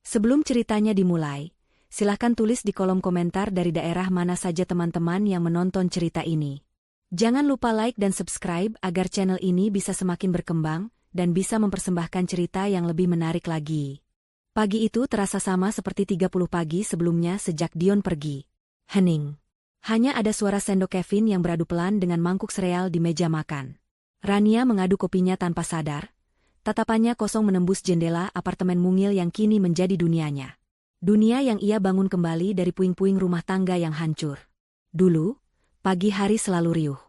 Sebelum ceritanya dimulai, silahkan tulis di kolom komentar dari daerah mana saja teman-teman yang menonton cerita ini. Jangan lupa like dan subscribe agar channel ini bisa semakin berkembang dan bisa mempersembahkan cerita yang lebih menarik lagi. Pagi itu terasa sama seperti 30 pagi sebelumnya sejak Dion pergi. Hening. Hanya ada suara sendok Kevin yang beradu pelan dengan mangkuk sereal di meja makan. Rania mengaduk kopinya tanpa sadar. Tatapannya kosong menembus jendela apartemen mungil yang kini menjadi dunianya. Dunia yang ia bangun kembali dari puing-puing rumah tangga yang hancur. Dulu, pagi hari selalu riuh.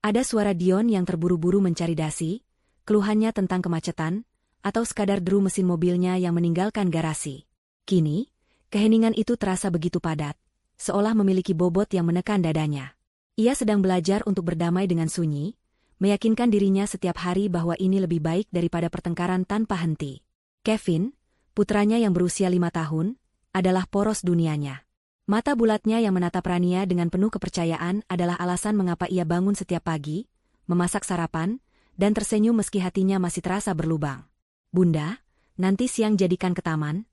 Ada suara Dion yang terburu-buru mencari dasi, keluhannya tentang kemacetan, atau sekadar deru mesin mobilnya yang meninggalkan garasi. Kini, keheningan itu terasa begitu padat, seolah memiliki bobot yang menekan dadanya. Ia sedang belajar untuk berdamai dengan sunyi, meyakinkan dirinya setiap hari bahwa ini lebih baik daripada pertengkaran tanpa henti. Kevin, putranya yang berusia 5 tahun, adalah poros dunianya. Mata bulatnya yang menatap Rania dengan penuh kepercayaan adalah alasan mengapa ia bangun setiap pagi, memasak sarapan, dan tersenyum meski hatinya masih terasa berlubang. "Bunda, nanti siang jadikan ke taman?"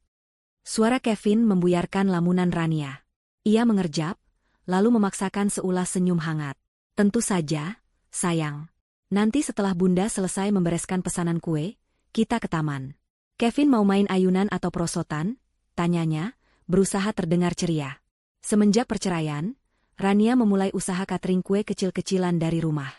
Suara Kevin membuyarkan lamunan Rania. Ia mengerjap, lalu memaksakan seulas senyum hangat. "Tentu saja, sayang. Nanti setelah Bunda selesai membereskan pesanan kue, kita ke taman." "Kevin mau main ayunan atau perosotan?" tanyanya, berusaha terdengar ceria. Semenjak perceraian, Rania memulai usaha catering kue kecil-kecilan dari rumah.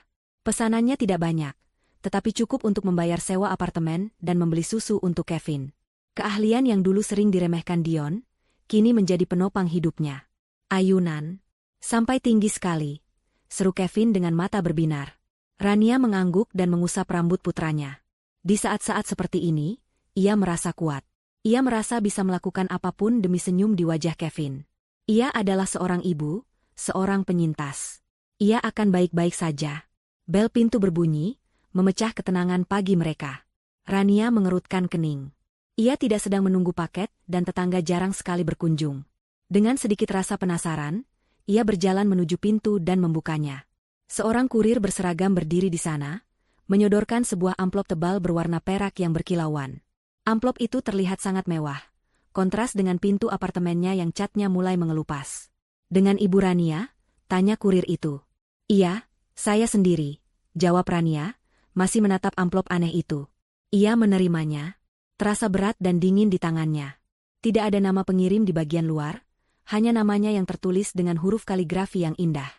Pesanannya tidak banyak, tetapi cukup untuk membayar sewa apartemen dan membeli susu untuk Kevin. Keahlian yang dulu sering diremehkan Dion, kini menjadi penopang hidupnya. "Ayunan. Sampai tinggi sekali," seru Kevin dengan mata berbinar. Rania mengangguk dan mengusap rambut putranya. Di saat-saat seperti ini, ia merasa kuat. Ia merasa bisa melakukan apapun demi senyum di wajah Kevin. Ia adalah seorang ibu, seorang penyintas. Ia akan baik-baik saja. Bel pintu berbunyi, memecah ketenangan pagi mereka. Rania mengerutkan kening. Ia tidak sedang menunggu paket dan tetangga jarang sekali berkunjung. Dengan sedikit rasa penasaran, ia berjalan menuju pintu dan membukanya. Seorang kurir berseragam berdiri di sana, menyodorkan sebuah amplop tebal berwarna perak yang berkilauan. Amplop itu terlihat sangat mewah, kontras dengan pintu apartemennya yang catnya mulai mengelupas. "Dengan Ibu Rania?" tanya kurir itu. "Iya, saya sendiri," jawab Rania, masih menatap amplop aneh itu. Ia menerimanya, terasa berat dan dingin di tangannya. Tidak ada nama pengirim di bagian luar, hanya namanya yang tertulis dengan huruf kaligrafi yang indah.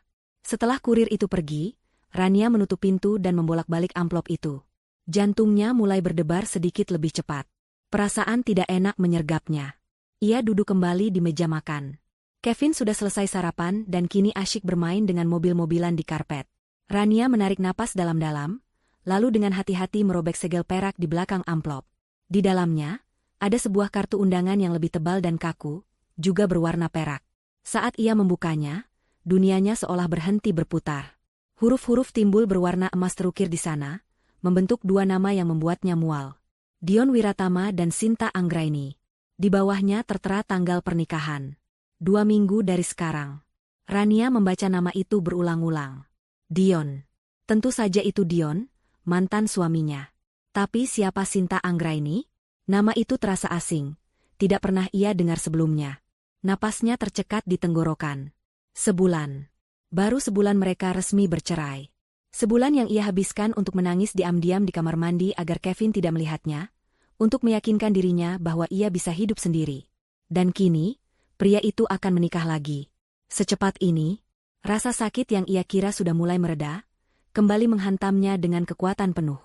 Setelah kurir itu pergi, Rania menutup pintu dan membolak-balik amplop itu. Jantungnya mulai berdebar sedikit lebih cepat. Perasaan tidak enak menyergapnya. Ia duduk kembali di meja makan. Kevin sudah selesai sarapan dan kini asyik bermain dengan mobil-mobilan di karpet. Rania menarik napas dalam-dalam, lalu dengan hati-hati merobek segel perak di belakang amplop. Di dalamnya, ada sebuah kartu undangan yang lebih tebal dan kaku, juga berwarna perak. Saat ia membukanya, dunianya seolah berhenti berputar. Huruf-huruf timbul berwarna emas terukir di sana, membentuk dua nama yang membuatnya mual. Dion Wiratama dan Sinta Anggraini. Di bawahnya tertera tanggal pernikahan. 2 minggu dari sekarang. Rania membaca nama itu berulang-ulang. Dion. Tentu saja itu Dion, mantan suaminya. Tapi siapa Sinta Anggraini? Nama itu terasa asing. Tidak pernah ia dengar sebelumnya. Napasnya tercekat di tenggorokan. Sebulan. Baru sebulan mereka resmi bercerai. Sebulan yang ia habiskan untuk menangis diam-diam di kamar mandi agar Kevin tidak melihatnya, untuk meyakinkan dirinya bahwa ia bisa hidup sendiri. Dan kini, pria itu akan menikah lagi. Secepat ini, rasa sakit yang ia kira sudah mulai mereda, kembali menghantamnya dengan kekuatan penuh.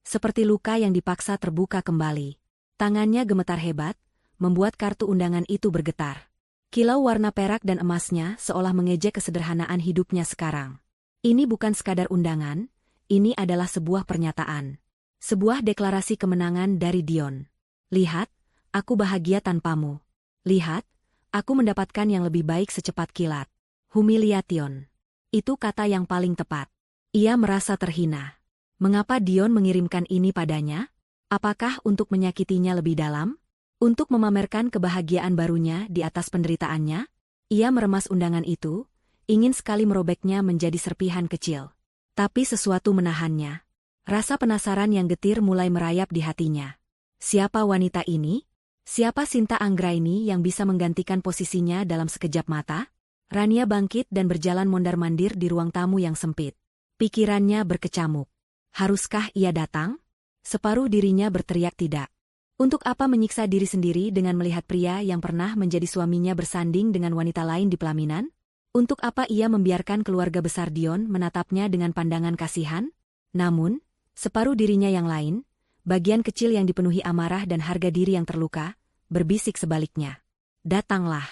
Seperti luka yang dipaksa terbuka kembali. Tangannya gemetar hebat, membuat kartu undangan itu bergetar. Kilau warna perak dan emasnya seolah mengejek kesederhanaan hidupnya sekarang. Ini bukan sekadar undangan, ini adalah sebuah pernyataan. Sebuah deklarasi kemenangan dari Dion. "Lihat, aku bahagia tanpamu. Lihat, aku mendapatkan yang lebih baik secepat kilat." Humiliation. Itu kata yang paling tepat. Ia merasa terhina. Mengapa Dion mengirimkan ini padanya? Apakah untuk menyakitinya lebih dalam? Untuk memamerkan kebahagiaan barunya di atas penderitaannya? Ia meremas undangan itu, ingin sekali merobeknya menjadi serpihan kecil. Tapi sesuatu menahannya. Rasa penasaran yang getir mulai merayap di hatinya. Siapa wanita ini? Siapa Sinta Anggraini yang bisa menggantikan posisinya dalam sekejap mata? Rania bangkit dan berjalan mondar-mandir di ruang tamu yang sempit. Pikirannya berkecamuk. Haruskah ia datang? Separuh dirinya berteriak tidak. Untuk apa menyiksa diri sendiri dengan melihat pria yang pernah menjadi suaminya bersanding dengan wanita lain di pelaminan? Untuk apa ia membiarkan keluarga besar Dion menatapnya dengan pandangan kasihan? Namun, separuh dirinya yang lain, bagian kecil yang dipenuhi amarah dan harga diri yang terluka, berbisik sebaliknya. Datanglah.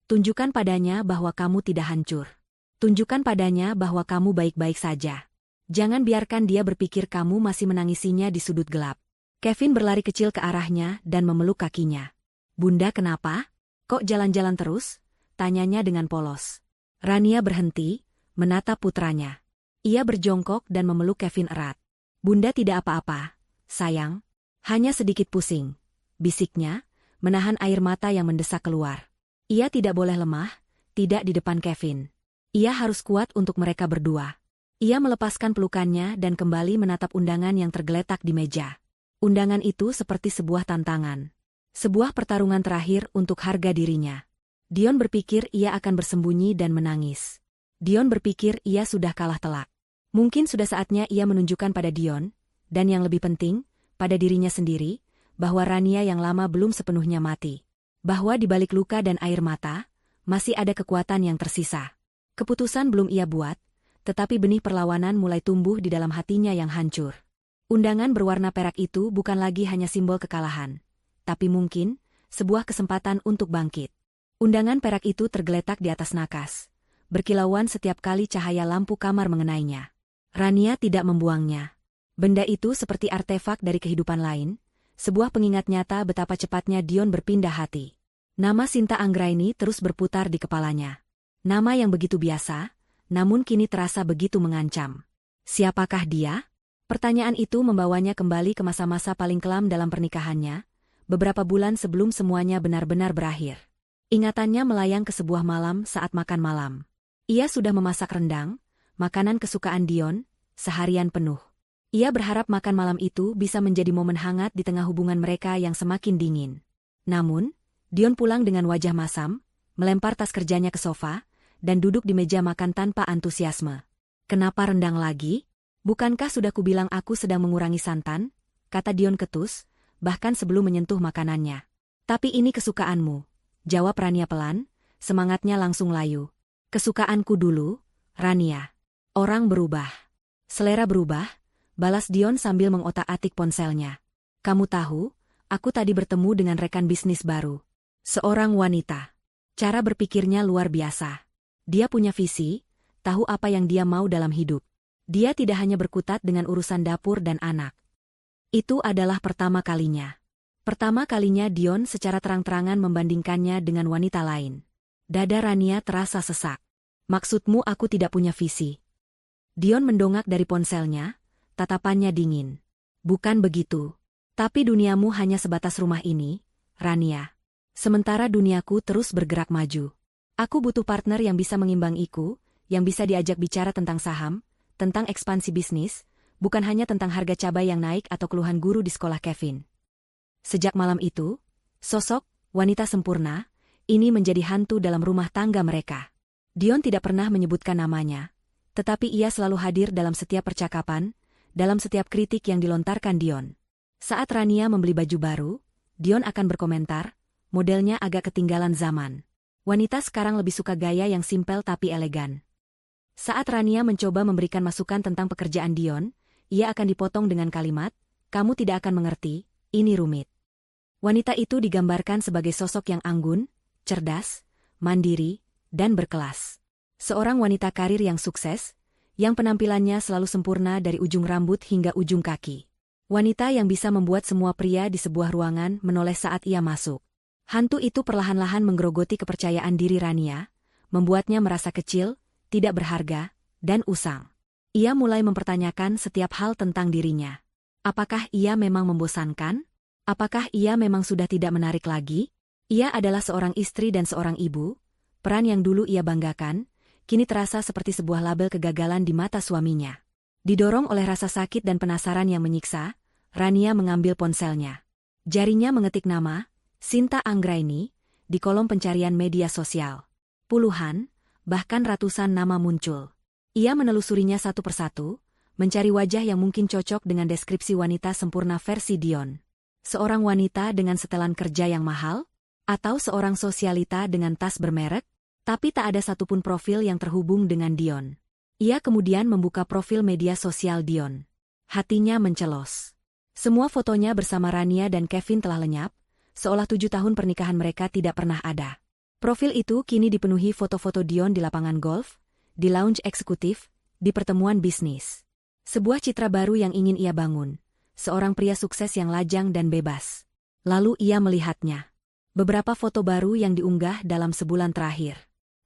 Tunjukkan padanya bahwa kamu tidak hancur. Tunjukkan padanya bahwa kamu baik-baik saja. Jangan biarkan dia berpikir kamu masih menangisinya di sudut gelap. Kevin berlari kecil ke arahnya dan memeluk kakinya. Bunda kenapa? Kok jalan-jalan terus? Tanyanya dengan polos. Rania berhenti, menatap putranya. Ia berjongkok dan memeluk Kevin erat. Bunda tidak apa-apa, sayang. Hanya sedikit pusing. Bisiknya, menahan air mata yang mendesak keluar. Ia tidak boleh lemah, tidak di depan Kevin. Ia harus kuat untuk mereka berdua. Ia melepaskan pelukannya dan kembali menatap undangan yang tergeletak di meja. Undangan itu seperti sebuah tantangan. Sebuah pertarungan terakhir untuk harga dirinya. Dion berpikir ia akan bersembunyi dan menangis. Dion berpikir ia sudah kalah telak. Mungkin sudah saatnya ia menunjukkan pada Dion, dan yang lebih penting, pada dirinya sendiri, bahwa Rania yang lama belum sepenuhnya mati. Bahwa di balik luka dan air mata, masih ada kekuatan yang tersisa. Keputusan belum ia buat, tetapi benih perlawanan mulai tumbuh di dalam hatinya yang hancur. Undangan berwarna perak itu bukan lagi hanya simbol kekalahan, tapi mungkin sebuah kesempatan untuk bangkit. Undangan perak itu tergeletak di atas nakas, berkilauan setiap kali cahaya lampu kamar mengenainya. Rania tidak membuangnya. Benda itu seperti artefak dari kehidupan lain, sebuah pengingat nyata betapa cepatnya Dion berpindah hati. Nama Sinta Anggraini terus berputar di kepalanya. Nama yang begitu biasa, namun kini terasa begitu mengancam. Siapakah dia? Pertanyaan itu membawanya kembali ke masa-masa paling kelam dalam pernikahannya, beberapa bulan sebelum semuanya benar-benar berakhir. Ingatannya melayang ke sebuah malam saat makan malam. Ia sudah memasak rendang, makanan kesukaan Dion, seharian penuh. Ia berharap makan malam itu bisa menjadi momen hangat di tengah hubungan mereka yang semakin dingin. Namun, Dion pulang dengan wajah masam, melempar tas kerjanya ke sofa, dan duduk di meja makan tanpa antusiasme. Kenapa rendang lagi? Bukankah sudah kubilang aku sedang mengurangi santan? Kata Dion ketus, bahkan sebelum menyentuh makanannya. Tapi ini kesukaanmu, jawab Rania pelan, semangatnya langsung layu. Kesukaanku dulu, Rania. Orang berubah. Selera berubah, balas Dion sambil mengotak-atik ponselnya. Kamu tahu, aku tadi bertemu dengan rekan bisnis baru. Seorang wanita. Cara berpikirnya luar biasa. Dia punya visi, tahu apa yang dia mau dalam hidup. Dia tidak hanya berkutat dengan urusan dapur dan anak. Itu adalah pertama kalinya. Pertama kalinya Dion secara terang-terangan membandingkannya dengan wanita lain. Dada Rania terasa sesak. Maksudmu aku tidak punya visi? Dion mendongak dari ponselnya, tatapannya dingin. Bukan begitu. Tapi duniamu hanya sebatas rumah ini, Rania. Sementara duniaku terus bergerak maju. Aku butuh partner yang bisa mengimbangiku, yang bisa diajak bicara tentang saham, tentang ekspansi bisnis, bukan hanya tentang harga cabai yang naik atau keluhan guru di sekolah Kevin. Sejak malam itu, sosok wanita sempurna ini menjadi hantu dalam rumah tangga mereka. Dion tidak pernah menyebutkan namanya, tetapi ia selalu hadir dalam setiap percakapan, dalam setiap kritik yang dilontarkan Dion. Saat Rania membeli baju baru, Dion akan berkomentar, modelnya agak ketinggalan zaman. Wanita sekarang lebih suka gaya yang simpel tapi elegan. Saat Rania mencoba memberikan masukan tentang pekerjaan Dion, ia akan dipotong dengan kalimat, kamu tidak akan mengerti, ini rumit. Wanita itu digambarkan sebagai sosok yang anggun, cerdas, mandiri, dan berkelas. Seorang wanita karir yang sukses, yang penampilannya selalu sempurna dari ujung rambut hingga ujung kaki. Wanita yang bisa membuat semua pria di sebuah ruangan menoleh saat ia masuk. Hantu itu perlahan-lahan menggerogoti kepercayaan diri Rania, membuatnya merasa kecil, tidak berharga, dan usang. Ia mulai mempertanyakan setiap hal tentang dirinya. Apakah ia memang membosankan? Apakah ia memang sudah tidak menarik lagi? Ia adalah seorang istri dan seorang ibu, peran yang dulu ia banggakan, kini terasa seperti sebuah label kegagalan di mata suaminya. Didorong oleh rasa sakit dan penasaran yang menyiksa, Rania mengambil ponselnya. Jarinya mengetik nama, Sinta Anggraini, di kolom pencarian media sosial. Puluhan, bahkan ratusan nama muncul. Ia menelusurinya satu persatu, mencari wajah yang mungkin cocok dengan deskripsi wanita sempurna versi Dion. Seorang wanita dengan setelan kerja yang mahal? Atau seorang sosialita dengan tas bermerek? Tapi tak ada satupun profil yang terhubung dengan Dion. Ia kemudian membuka profil media sosial Dion. Hatinya mencelos. Semua fotonya bersama Rania dan Kevin telah lenyap, seolah 7 tahun pernikahan mereka tidak pernah ada. Profil itu kini dipenuhi foto-foto Dion di lapangan golf, di lounge eksekutif, di pertemuan bisnis. Sebuah citra baru yang ingin ia bangun, seorang pria sukses yang lajang dan bebas. Lalu ia melihatnya. Beberapa foto baru yang diunggah dalam sebulan terakhir.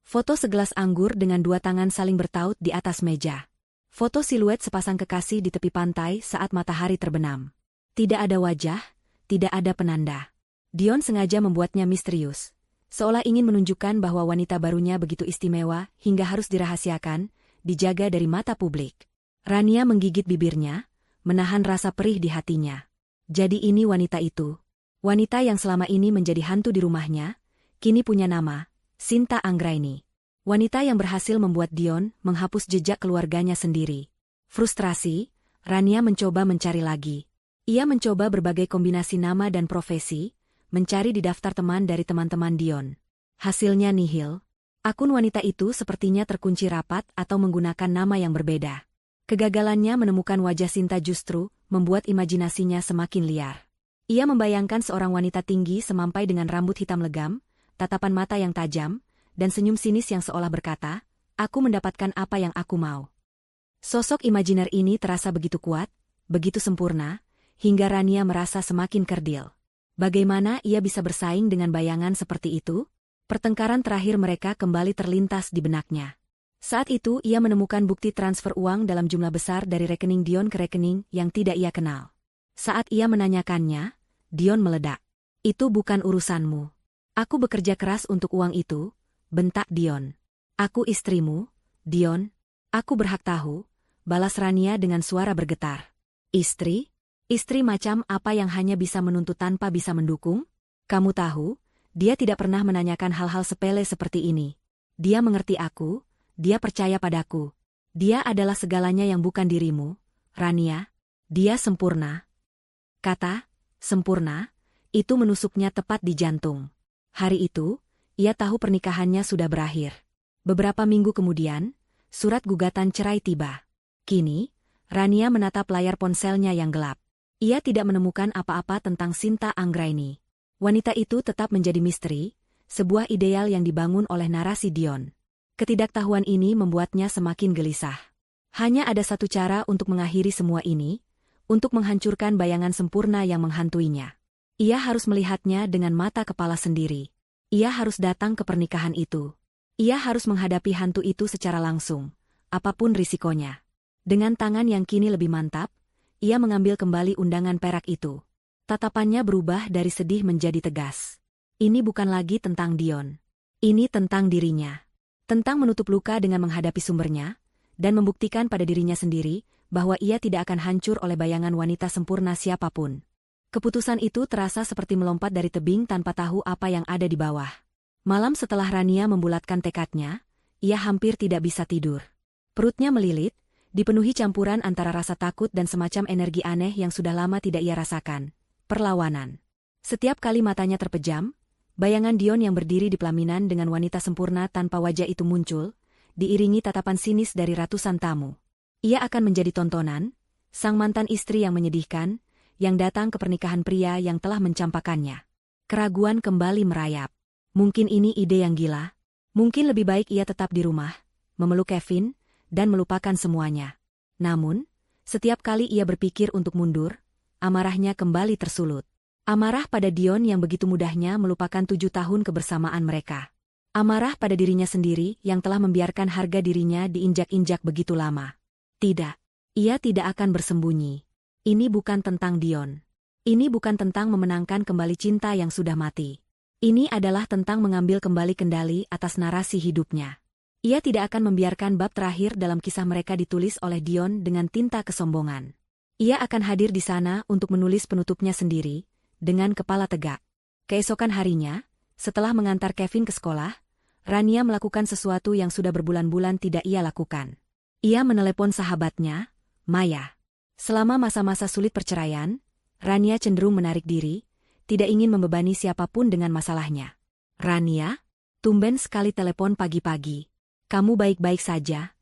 Foto segelas anggur dengan 2 tangan saling bertaut di atas meja. Foto siluet sepasang kekasih di tepi pantai saat matahari terbenam. Tidak ada wajah, tidak ada penanda. Dion sengaja membuatnya misterius, seolah ingin menunjukkan bahwa wanita barunya begitu istimewa hingga harus dirahasiakan, dijaga dari mata publik. Rania menggigit bibirnya, menahan rasa perih di hatinya. Jadi ini wanita itu. Wanita yang selama ini menjadi hantu di rumahnya, kini punya nama, Sinta Anggraini. Wanita yang berhasil membuat Dion menghapus jejak keluarganya sendiri. Frustrasi, Rania mencoba mencari lagi. Ia mencoba berbagai kombinasi nama dan profesi, mencari di daftar teman dari teman-teman Dion. Hasilnya nihil. Akun wanita itu sepertinya terkunci rapat atau menggunakan nama yang berbeda. Kegagalannya menemukan wajah Sinta justru membuat imajinasinya semakin liar. Ia membayangkan seorang wanita tinggi semampai dengan rambut hitam legam, tatapan mata yang tajam, dan senyum sinis yang seolah berkata, "Aku mendapatkan apa yang aku mau." Sosok imajiner ini terasa begitu kuat, begitu sempurna, hingga Rania merasa semakin kerdil. Bagaimana ia bisa bersaing dengan bayangan seperti itu? Pertengkaran terakhir mereka kembali terlintas di benaknya. Saat itu ia menemukan bukti transfer uang dalam jumlah besar dari rekening Dion ke rekening yang tidak ia kenal. Saat ia menanyakannya, Dion meledak. "Itu bukan urusanmu. Aku bekerja keras untuk uang itu," bentak Dion. "Aku istrimu, Dion. Aku berhak tahu," balas Rania dengan suara bergetar. "Istri? Istri macam apa yang hanya bisa menuntut tanpa bisa mendukung? Kamu tahu, dia tidak pernah menanyakan hal-hal sepele seperti ini. Dia mengerti aku, dia percaya padaku. Dia adalah segalanya yang bukan dirimu, Rania. Dia sempurna." Kata, sempurna, itu menusuknya tepat di jantung. Hari itu, ia tahu pernikahannya sudah berakhir. Beberapa minggu kemudian, surat gugatan cerai tiba. Kini, Rania menatap layar ponselnya yang gelap. Ia tidak menemukan apa-apa tentang Sinta Anggraini. Wanita itu tetap menjadi misteri, sebuah ideal yang dibangun oleh narasi Dion. Ketidaktahuan ini membuatnya semakin gelisah. Hanya ada satu cara untuk mengakhiri semua ini, untuk menghancurkan bayangan sempurna yang menghantuinya. Ia harus melihatnya dengan mata kepala sendiri. Ia harus datang ke pernikahan itu. Ia harus menghadapi hantu itu secara langsung, apapun risikonya. Dengan tangan yang kini lebih mantap, ia mengambil kembali undangan perak itu. Tatapannya berubah dari sedih menjadi tegas. Ini bukan lagi tentang Dion. Ini tentang dirinya. Tentang menutup luka dengan menghadapi sumbernya, dan membuktikan pada dirinya sendiri bahwa ia tidak akan hancur oleh bayangan wanita sempurna siapapun. Keputusan itu terasa seperti melompat dari tebing tanpa tahu apa yang ada di bawah. Malam setelah Rania membulatkan tekadnya, ia hampir tidak bisa tidur. Perutnya melilit, dipenuhi campuran antara rasa takut dan semacam energi aneh yang sudah lama tidak ia rasakan. Perlawanan. Setiap kali matanya terpejam, bayangan Dion yang berdiri di pelaminan dengan wanita sempurna tanpa wajah itu muncul, diiringi tatapan sinis dari ratusan tamu. Ia akan menjadi tontonan, sang mantan istri yang menyedihkan, yang datang ke pernikahan pria yang telah mencampakannya. Keraguan kembali merayap. Mungkin ini ide yang gila. Mungkin lebih baik ia tetap di rumah, memeluk Kevin, dan melupakan semuanya. Namun, setiap kali ia berpikir untuk mundur, amarahnya kembali tersulut. Amarah pada Dion yang begitu mudahnya melupakan 7 tahun kebersamaan mereka. Amarah pada dirinya sendiri yang telah membiarkan harga dirinya diinjak-injak begitu lama. Tidak, ia tidak akan bersembunyi. Ini bukan tentang Dion. Ini bukan tentang memenangkan kembali cinta yang sudah mati. Ini adalah tentang mengambil kembali kendali atas narasi hidupnya. Ia tidak akan membiarkan bab terakhir dalam kisah mereka ditulis oleh Dion dengan tinta kesombongan. Ia akan hadir di sana untuk menulis penutupnya sendiri, dengan kepala tegak. Keesokan harinya, setelah mengantar Kevin ke sekolah, Rania melakukan sesuatu yang sudah berbulan-bulan tidak ia lakukan. Ia menelepon sahabatnya, Maya. Selama masa-masa sulit perceraian, Rania cenderung menarik diri, tidak ingin membebani siapapun dengan masalahnya. Rania, tumben sekali telepon pagi-pagi. Kamu baik-baik saja?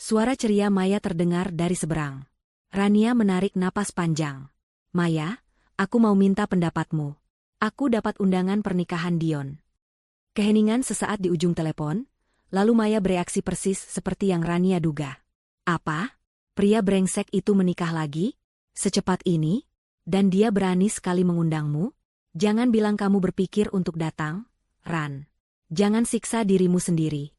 Suara ceria Maya terdengar dari seberang. Rania menarik napas panjang. Maya, aku mau minta pendapatmu. Aku dapat undangan pernikahan Dion. Keheningan sesaat di ujung telepon, lalu Maya bereaksi persis seperti yang Rania duga. Apa? Pria brengsek itu menikah lagi? Secepat ini? Dan dia berani sekali mengundangmu? Jangan bilang kamu berpikir untuk datang, Ran. Jangan siksa dirimu sendiri.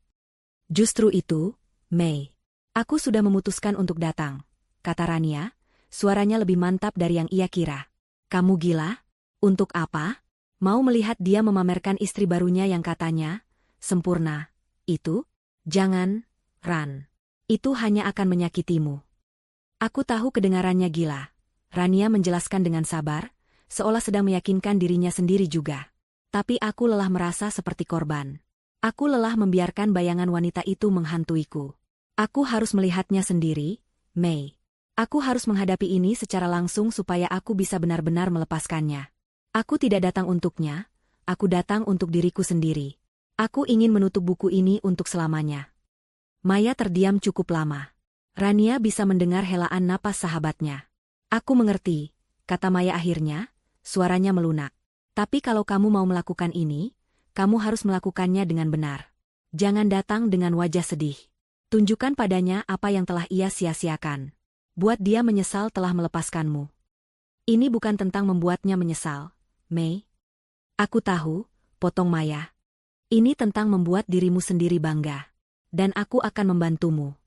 Justru itu, Mei. Aku sudah memutuskan untuk datang, kata Rania, suaranya lebih mantap dari yang ia kira. Kamu gila? Untuk apa? Mau melihat dia memamerkan istri barunya yang katanya sempurna. Itu? Jangan, Ran. Itu hanya akan menyakitimu. Aku tahu kedengarannya gila. Rania menjelaskan dengan sabar, seolah sedang meyakinkan dirinya sendiri juga. Tapi aku lelah merasa seperti korban. Aku lelah membiarkan bayangan wanita itu menghantuiku. Aku harus melihatnya sendiri, Mei. Aku harus menghadapi ini secara langsung supaya aku bisa benar-benar melepaskannya. Aku tidak datang untuknya, aku datang untuk diriku sendiri. Aku ingin menutup buku ini untuk selamanya. Maya terdiam cukup lama. Rania bisa mendengar helaan napas sahabatnya. Aku mengerti, kata Maya akhirnya, suaranya melunak. Tapi kalau kamu mau melakukan ini, kamu harus melakukannya dengan benar. Jangan datang dengan wajah sedih. Tunjukkan padanya apa yang telah ia sia-siakan. Buat dia menyesal telah melepaskanmu. Ini bukan tentang membuatnya menyesal, Mei. Aku tahu, potong Maya. Ini tentang membuat dirimu sendiri bangga. Dan aku akan membantumu.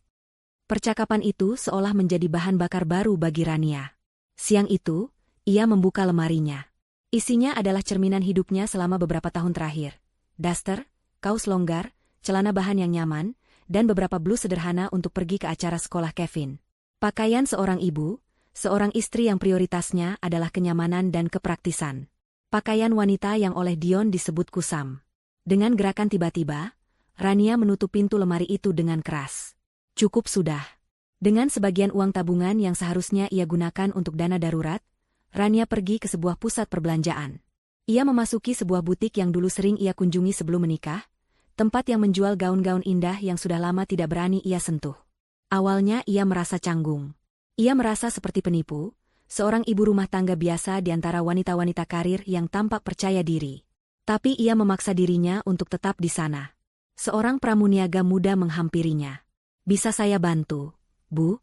Percakapan itu seolah menjadi bahan bakar baru bagi Rania. Siang itu, ia membuka lemarinya. Isinya adalah cerminan hidupnya selama beberapa tahun terakhir. Daster, kaos longgar, celana bahan yang nyaman, dan beberapa blus sederhana untuk pergi ke acara sekolah Kevin. Pakaian seorang ibu, seorang istri yang prioritasnya adalah kenyamanan dan kepraktisan. Pakaian wanita yang oleh Dion disebut kusam. Dengan gerakan tiba-tiba, Rania menutup pintu lemari itu dengan keras. Cukup sudah. Dengan sebagian uang tabungan yang seharusnya ia gunakan untuk dana darurat, Rania pergi ke sebuah pusat perbelanjaan. Ia memasuki sebuah butik yang dulu sering ia kunjungi sebelum menikah, tempat yang menjual gaun-gaun indah yang sudah lama tidak berani ia sentuh. Awalnya ia merasa canggung. Ia merasa seperti penipu, seorang ibu rumah tangga biasa di antara wanita-wanita karir yang tampak percaya diri. Tapi ia memaksa dirinya untuk tetap di sana. Seorang pramuniaga muda menghampirinya. Bisa saya bantu, Bu?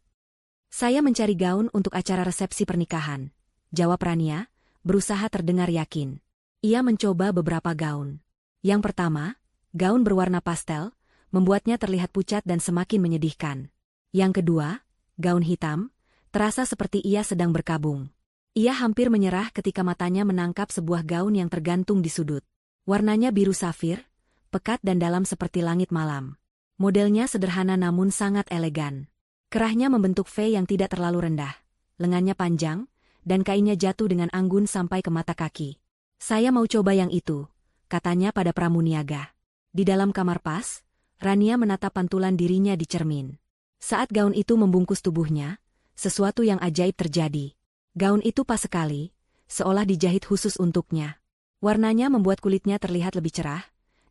Saya mencari gaun untuk acara resepsi pernikahan, jawab Rania, berusaha terdengar yakin. Ia mencoba beberapa gaun. Yang pertama, gaun berwarna pastel, membuatnya terlihat pucat dan semakin menyedihkan. Yang kedua, gaun hitam, terasa seperti ia sedang berkabung. Ia hampir menyerah ketika matanya menangkap sebuah gaun yang tergantung di sudut. Warnanya biru safir, pekat dan dalam seperti langit malam. Modelnya sederhana namun sangat elegan. Kerahnya membentuk V yang tidak terlalu rendah. Lengannya panjang, dan kainnya jatuh dengan anggun sampai ke mata kaki. Saya mau coba yang itu, katanya pada pramuniaga. Di dalam kamar pas, Rania menatap pantulan dirinya di cermin. Saat gaun itu membungkus tubuhnya, sesuatu yang ajaib terjadi. Gaun itu pas sekali, seolah dijahit khusus untuknya. Warnanya membuat kulitnya terlihat lebih cerah,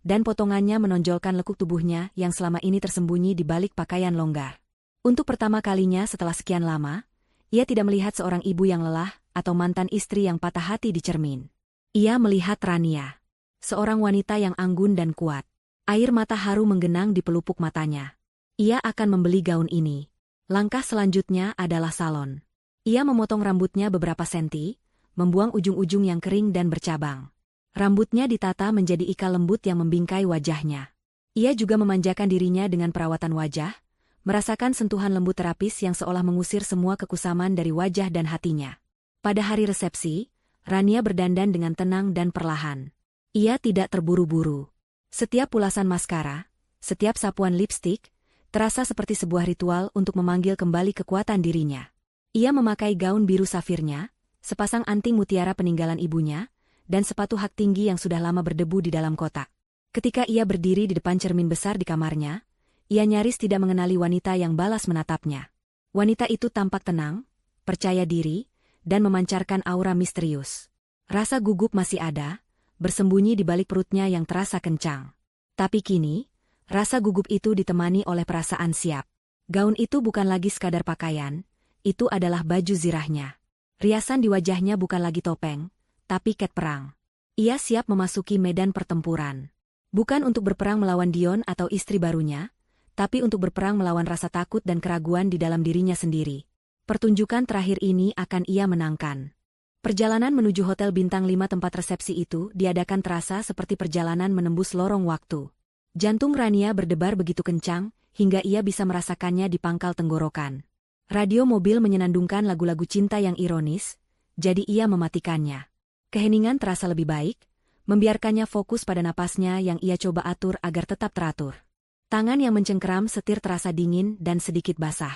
dan potongannya menonjolkan lekuk tubuhnya yang selama ini tersembunyi di balik pakaian longgar. Untuk pertama kalinya setelah sekian lama, ia tidak melihat seorang ibu yang lelah atau mantan istri yang patah hati di cermin. Ia melihat Rania, seorang wanita yang anggun dan kuat. Air mata haru menggenang di pelupuk matanya. Ia akan membeli gaun ini. Langkah selanjutnya adalah salon. Ia memotong rambutnya beberapa senti, membuang ujung-ujung yang kering dan bercabang. Rambutnya ditata menjadi ikal lembut yang membingkai wajahnya. Ia juga memanjakan dirinya dengan perawatan wajah, merasakan sentuhan lembut terapis yang seolah mengusir semua kekusaman dari wajah dan hatinya. Pada hari resepsi, Rania berdandan dengan tenang dan perlahan. Ia tidak terburu-buru. Setiap pulasan maskara, setiap sapuan lipstik, terasa seperti sebuah ritual untuk memanggil kembali kekuatan dirinya. Ia memakai gaun biru safirnya, sepasang anting mutiara peninggalan ibunya, dan sepatu hak tinggi yang sudah lama berdebu di dalam kotak. Ketika ia berdiri di depan cermin besar di kamarnya, ia nyaris tidak mengenali wanita yang balas menatapnya. Wanita itu tampak tenang, percaya diri, dan memancarkan aura misterius. Rasa gugup masih ada, bersembunyi di balik perutnya yang terasa kencang. Tapi kini, rasa gugup itu ditemani oleh perasaan siap. Gaun itu bukan lagi sekadar pakaian, itu adalah baju zirahnya. Riasan di wajahnya bukan lagi topeng, tapi ket perang. Ia siap memasuki medan pertempuran. Bukan untuk berperang melawan Dion atau istri barunya, tapi untuk berperang melawan rasa takut dan keraguan di dalam dirinya sendiri. Pertunjukan terakhir ini akan ia menangkan. Perjalanan menuju hotel bintang 5 tempat resepsi itu diadakan terasa seperti perjalanan menembus lorong waktu. Jantung Rania berdebar begitu kencang, hingga ia bisa merasakannya di pangkal tenggorokan. Radio mobil menyenandungkan lagu-lagu cinta yang ironis, jadi ia mematikannya. Keheningan terasa lebih baik, membiarkannya fokus pada napasnya yang ia coba atur agar tetap teratur. Tangan yang mencengkeram setir terasa dingin dan sedikit basah.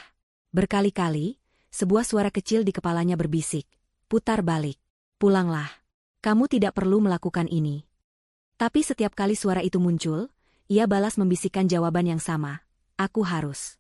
Berkali-kali, sebuah suara kecil di kepalanya berbisik, "Putar balik. Pulanglah. Kamu tidak perlu melakukan ini." Tapi setiap kali suara itu muncul, ia balas membisikkan jawaban yang sama, "Aku harus."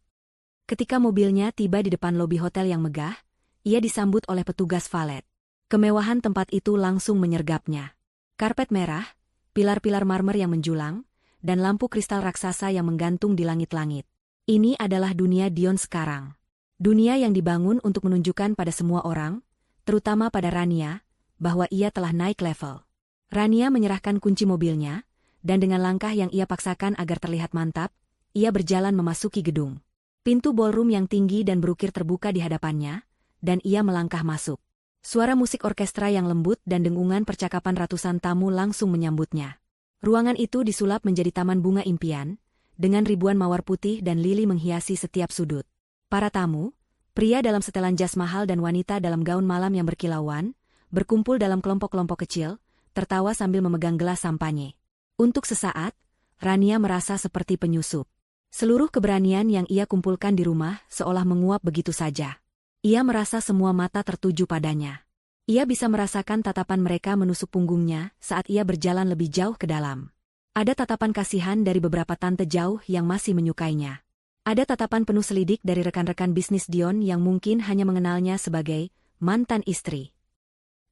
Ketika mobilnya tiba di depan lobi hotel yang megah, ia disambut oleh petugas valet. Kemewahan tempat itu langsung menyergapnya. Karpet merah, pilar-pilar marmer yang menjulang, dan lampu kristal raksasa yang menggantung di langit-langit. Ini adalah dunia Dion sekarang. Dunia yang dibangun untuk menunjukkan pada semua orang, terutama pada Rania, bahwa ia telah naik level. Rania menyerahkan kunci mobilnya, dan dengan langkah yang ia paksakan agar terlihat mantap, ia berjalan memasuki gedung. Pintu ballroom yang tinggi dan berukir terbuka di hadapannya, dan ia melangkah masuk. Suara musik orkestra yang lembut dan dengungan percakapan ratusan tamu langsung menyambutnya. Ruangan itu disulap menjadi taman bunga impian, dengan ribuan mawar putih dan lili menghiasi setiap sudut. Para tamu, pria dalam setelan jas mahal dan wanita dalam gaun malam yang berkilauan, berkumpul dalam kelompok-kelompok kecil, tertawa sambil memegang gelas sampanye. Untuk sesaat, Rania merasa seperti penyusup. Seluruh keberanian yang ia kumpulkan di rumah seolah menguap begitu saja. Ia merasa semua mata tertuju padanya. Ia bisa merasakan tatapan mereka menusuk punggungnya saat ia berjalan lebih jauh ke dalam. Ada tatapan kasihan dari beberapa tante jauh yang masih menyukainya. Ada tatapan penuh selidik dari rekan-rekan bisnis Dion yang mungkin hanya mengenalnya sebagai mantan istri.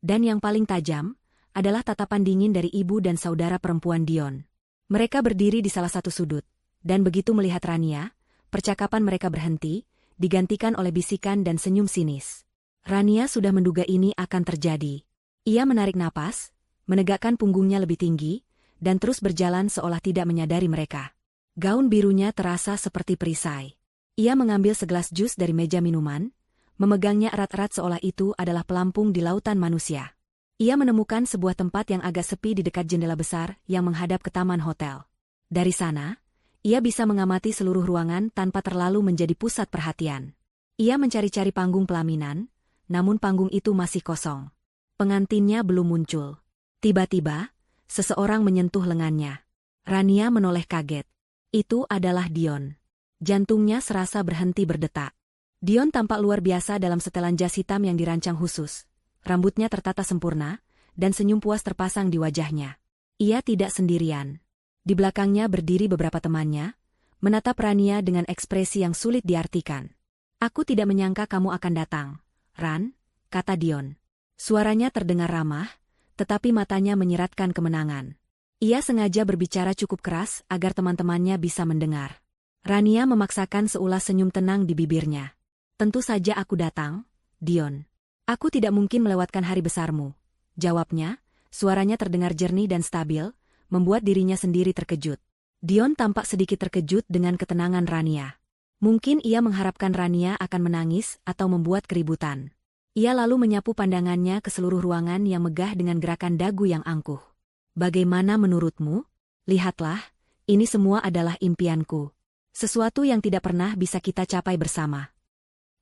Dan yang paling tajam adalah tatapan dingin dari ibu dan saudara perempuan Dion. Mereka berdiri di salah satu sudut, dan begitu melihat Rania, percakapan mereka berhenti, digantikan oleh bisikan dan senyum sinis. Rania sudah menduga ini akan terjadi. Ia menarik napas, menegakkan punggungnya lebih tinggi, dan terus berjalan seolah tidak menyadari mereka. Gaun birunya terasa seperti perisai. Ia mengambil segelas jus dari meja minuman, memegangnya erat-erat seolah itu adalah pelampung di lautan manusia. Ia menemukan sebuah tempat yang agak sepi di dekat jendela besar yang menghadap ke taman hotel. Dari sana, ia bisa mengamati seluruh ruangan tanpa terlalu menjadi pusat perhatian. Ia mencari-cari panggung pelaminan, namun panggung itu masih kosong. Pengantinnya belum muncul. Tiba-tiba, seseorang menyentuh lengannya. Rania menoleh kaget. Itu adalah Dion. Jantungnya serasa berhenti berdetak. Dion tampak luar biasa dalam setelan jas hitam yang dirancang khusus. Rambutnya tertata sempurna, dan senyum puas terpasang di wajahnya. Ia tidak sendirian. Di belakangnya berdiri beberapa temannya, menatap Rania dengan ekspresi yang sulit diartikan. "Aku tidak menyangka kamu akan datang, Ran," kata Dion. Suaranya terdengar ramah, tetapi matanya menyiratkan kemenangan. Ia sengaja berbicara cukup keras agar teman-temannya bisa mendengar. Rania memaksakan seulas senyum tenang di bibirnya. "Tentu saja aku datang, Dion. Aku tidak mungkin melewatkan hari besarmu," jawabnya, suaranya terdengar jernih dan stabil, membuat dirinya sendiri terkejut. Dion tampak sedikit terkejut dengan ketenangan Rania. Mungkin ia mengharapkan Rania akan menangis atau membuat keributan. Ia lalu menyapu pandangannya ke seluruh ruangan yang megah dengan gerakan dagu yang angkuh. "Bagaimana menurutmu? Lihatlah, ini semua adalah impianku. Sesuatu yang tidak pernah bisa kita capai bersama."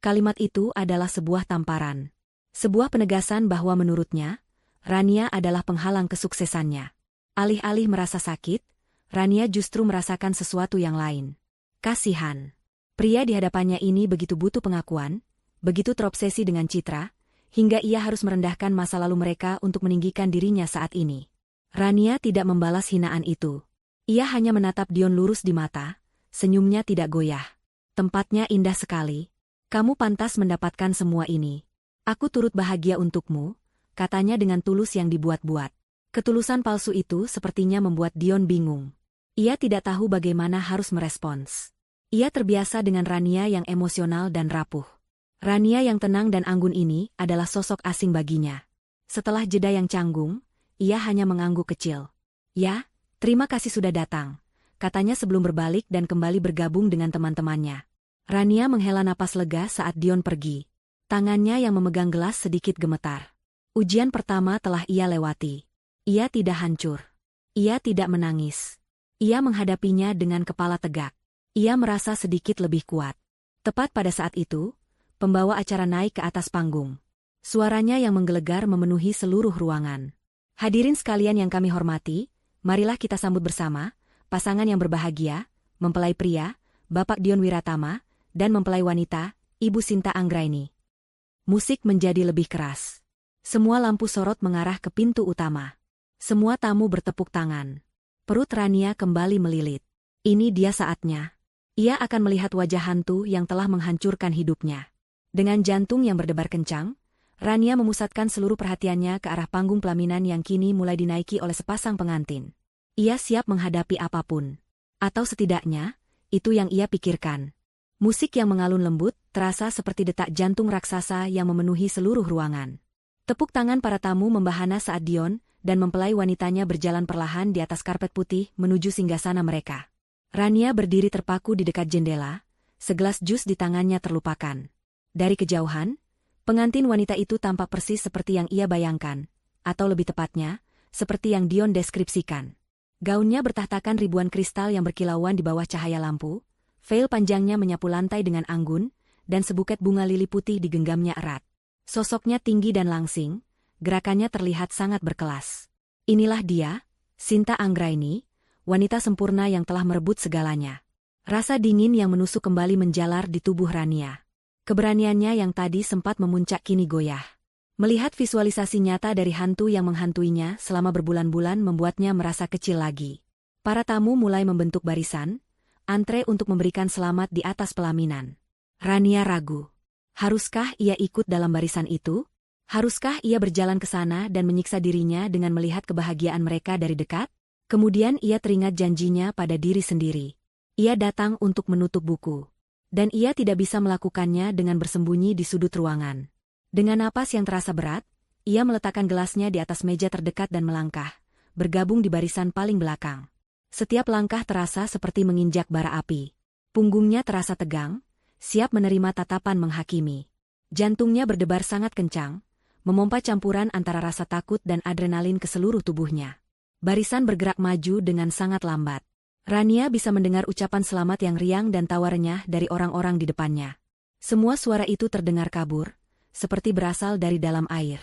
Kalimat itu adalah sebuah tamparan. Sebuah penegasan bahwa menurutnya, Rania adalah penghalang kesuksesannya. Alih-alih merasa sakit, Rania justru merasakan sesuatu yang lain. Kasihan. Pria di hadapannya ini begitu butuh pengakuan, begitu terobsesi dengan citra, hingga ia harus merendahkan masa lalu mereka untuk meninggikan dirinya saat ini. Rania tidak membalas hinaan itu. Ia hanya menatap Dion lurus di mata, senyumnya tidak goyah. Tempatnya indah sekali. Kamu pantas mendapatkan semua ini. Aku turut bahagia untukmu, katanya dengan tulus yang dibuat-buat. Ketulusan palsu itu sepertinya membuat Dion bingung. Ia tidak tahu bagaimana harus merespons. Ia terbiasa dengan Rania yang emosional dan rapuh. Rania yang tenang dan anggun ini adalah sosok asing baginya. Setelah jeda yang canggung, ia hanya mengangguk kecil. Ya, terima kasih sudah datang, katanya sebelum berbalik dan kembali bergabung dengan teman-temannya. Rania menghela napas lega saat Dion pergi. Tangannya yang memegang gelas sedikit gemetar. Ujian pertama telah ia lewati. Ia tidak hancur. Ia tidak menangis. Ia menghadapinya dengan kepala tegak. Ia merasa sedikit lebih kuat. Tepat pada saat itu, pembawa acara naik ke atas panggung. Suaranya yang menggelegar memenuhi seluruh ruangan. Hadirin sekalian yang kami hormati, marilah kita sambut bersama, pasangan yang berbahagia, mempelai pria, Bapak Dion Wiratama, dan mempelai wanita, Ibu Sinta Anggraini. Musik menjadi lebih keras. Semua lampu sorot mengarah ke pintu utama. Semua tamu bertepuk tangan. Perut Rania kembali melilit. Ini dia saatnya. Ia akan melihat wajah hantu yang telah menghancurkan hidupnya. Dengan jantung yang berdebar kencang, Rania memusatkan seluruh perhatiannya ke arah panggung pelaminan yang kini mulai dinaiki oleh sepasang pengantin. Ia siap menghadapi apapun. Atau setidaknya, itu yang ia pikirkan. Musik yang mengalun lembut, terasa seperti detak jantung raksasa yang memenuhi seluruh ruangan. Tepuk tangan para tamu membahana saat Dion dan mempelai wanitanya berjalan perlahan di atas karpet putih menuju singgasana mereka. Rania berdiri terpaku di dekat jendela, segelas jus di tangannya terlupakan. Dari kejauhan, pengantin wanita itu tampak persis seperti yang ia bayangkan, atau lebih tepatnya, seperti yang Dion deskripsikan. Gaunnya bertahtakan ribuan kristal yang berkilauan di bawah cahaya lampu, veil panjangnya menyapu lantai dengan anggun, dan sebuket bunga lili putih digenggamnya erat. Sosoknya tinggi dan langsing, gerakannya terlihat sangat berkelas. Inilah dia, Sinta Anggraini, wanita sempurna yang telah merebut segalanya. Rasa dingin yang menusuk kembali menjalar di tubuh Rania. Keberaniannya yang tadi sempat memuncak kini goyah. Melihat visualisasi nyata dari hantu yang menghantuinya selama berbulan-bulan membuatnya merasa kecil lagi. Para tamu mulai membentuk barisan, antre untuk memberikan selamat di atas pelaminan. Rania ragu. Haruskah ia ikut dalam barisan itu? Haruskah ia berjalan ke sana dan menyiksa dirinya dengan melihat kebahagiaan mereka dari dekat? Kemudian ia teringat janjinya pada diri sendiri. Ia datang untuk menutup buku. Dan ia tidak bisa melakukannya dengan bersembunyi di sudut ruangan. Dengan napas yang terasa berat, ia meletakkan gelasnya di atas meja terdekat dan melangkah, bergabung di barisan paling belakang. Setiap langkah terasa seperti menginjak bara api. Punggungnya terasa tegang, siap menerima tatapan menghakimi. Jantungnya berdebar sangat kencang, memompa campuran antara rasa takut dan adrenalin ke seluruh tubuhnya. Barisan bergerak maju dengan sangat lambat. Rania bisa mendengar ucapan selamat yang riang dan tawa renyah dari orang-orang di depannya. Semua suara itu terdengar kabur, seperti berasal dari dalam air.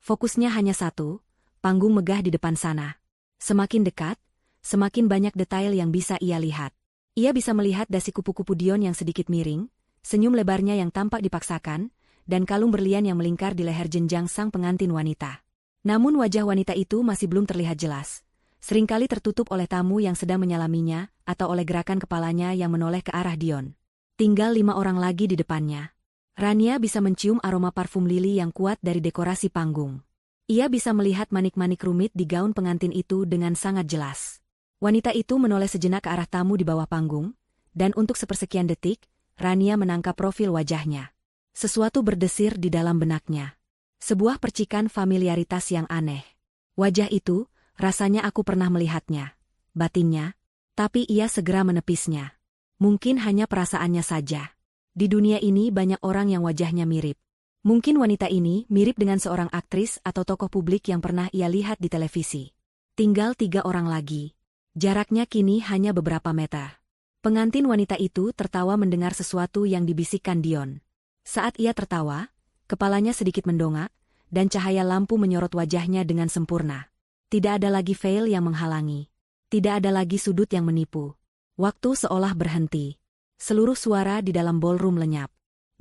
Fokusnya hanya satu, panggung megah di depan sana. Semakin dekat, semakin banyak detail yang bisa ia lihat. Ia bisa melihat dasi kupu-kupu Dion yang sedikit miring, senyum lebarnya yang tampak dipaksakan, dan kalung berlian yang melingkar di leher jenjang sang pengantin wanita. Namun wajah wanita itu masih belum terlihat jelas. Seringkali tertutup oleh tamu yang sedang menyalaminya, atau oleh gerakan kepalanya yang menoleh ke arah Dion. Tinggal 5 orang lagi di depannya. Rania bisa mencium aroma parfum lili yang kuat dari dekorasi panggung. Ia bisa melihat manik-manik rumit di gaun pengantin itu dengan sangat jelas. Wanita itu menoleh sejenak ke arah tamu di bawah panggung, dan untuk sepersekian detik, Rania menangkap profil wajahnya. Sesuatu berdesir di dalam benaknya. Sebuah percikan familiaritas yang aneh. Wajah itu, rasanya aku pernah melihatnya, batinnya, tapi ia segera menepisnya. Mungkin hanya perasaannya saja. Di dunia ini banyak orang yang wajahnya mirip. Mungkin wanita ini mirip dengan seorang aktris atau tokoh publik yang pernah ia lihat di televisi. Tinggal 3 orang lagi. Jaraknya kini hanya beberapa meter. Pengantin wanita itu tertawa mendengar sesuatu yang dibisikkan Dion. Saat ia tertawa, kepalanya sedikit mendongak, dan cahaya lampu menyorot wajahnya dengan sempurna. Tidak ada lagi veil yang menghalangi. Tidak ada lagi sudut yang menipu. Waktu seolah berhenti. Seluruh suara di dalam ballroom lenyap.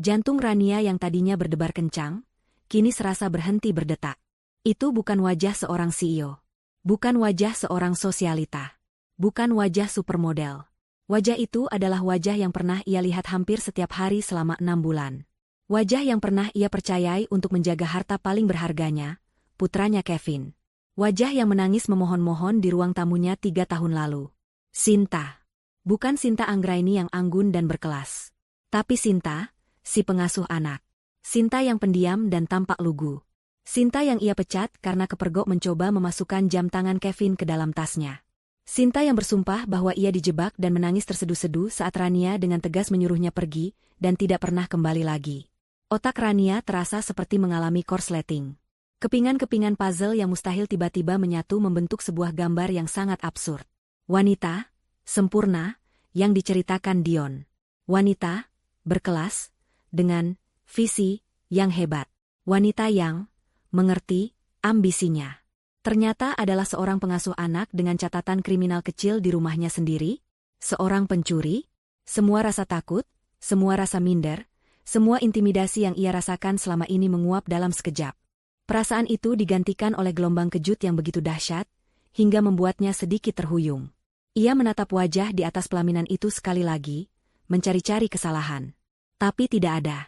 Jantung Rania yang tadinya berdebar kencang, kini serasa berhenti berdetak. Itu bukan wajah seorang CEO. Bukan wajah seorang sosialita. Bukan wajah supermodel. Wajah itu adalah wajah yang pernah ia lihat hampir setiap hari selama 6 bulan. Wajah yang pernah ia percayai untuk menjaga harta paling berharganya, putranya Kevin. Wajah yang menangis memohon-mohon di ruang tamunya 3 tahun lalu. Sinta. Bukan Sinta Anggraini yang anggun dan berkelas. Tapi Sinta, si pengasuh anak. Sinta yang pendiam dan tampak lugu. Sinta yang ia pecat karena kepergok mencoba memasukkan jam tangan Kevin ke dalam tasnya. Sinta yang bersumpah bahwa ia dijebak dan menangis terseduh-seduh saat Rania dengan tegas menyuruhnya pergi dan tidak pernah kembali lagi. Otak Rania terasa seperti mengalami korsleting. Kepingan-kepingan puzzle yang mustahil tiba-tiba menyatu membentuk sebuah gambar yang sangat absurd. Wanita, sempurna, yang diceritakan Dion. Wanita, berkelas, dengan visi yang hebat. Wanita yang mengerti ambisinya. Ternyata adalah seorang pengasuh anak dengan catatan kriminal kecil di rumahnya sendiri, seorang pencuri, semua rasa takut, semua rasa minder, semua intimidasi yang ia rasakan selama ini menguap dalam sekejap. Perasaan itu digantikan oleh gelombang kejut yang begitu dahsyat, hingga membuatnya sedikit terhuyung. Ia menatap wajah di atas pelaminan itu sekali lagi, mencari-cari kesalahan. Tapi tidak ada.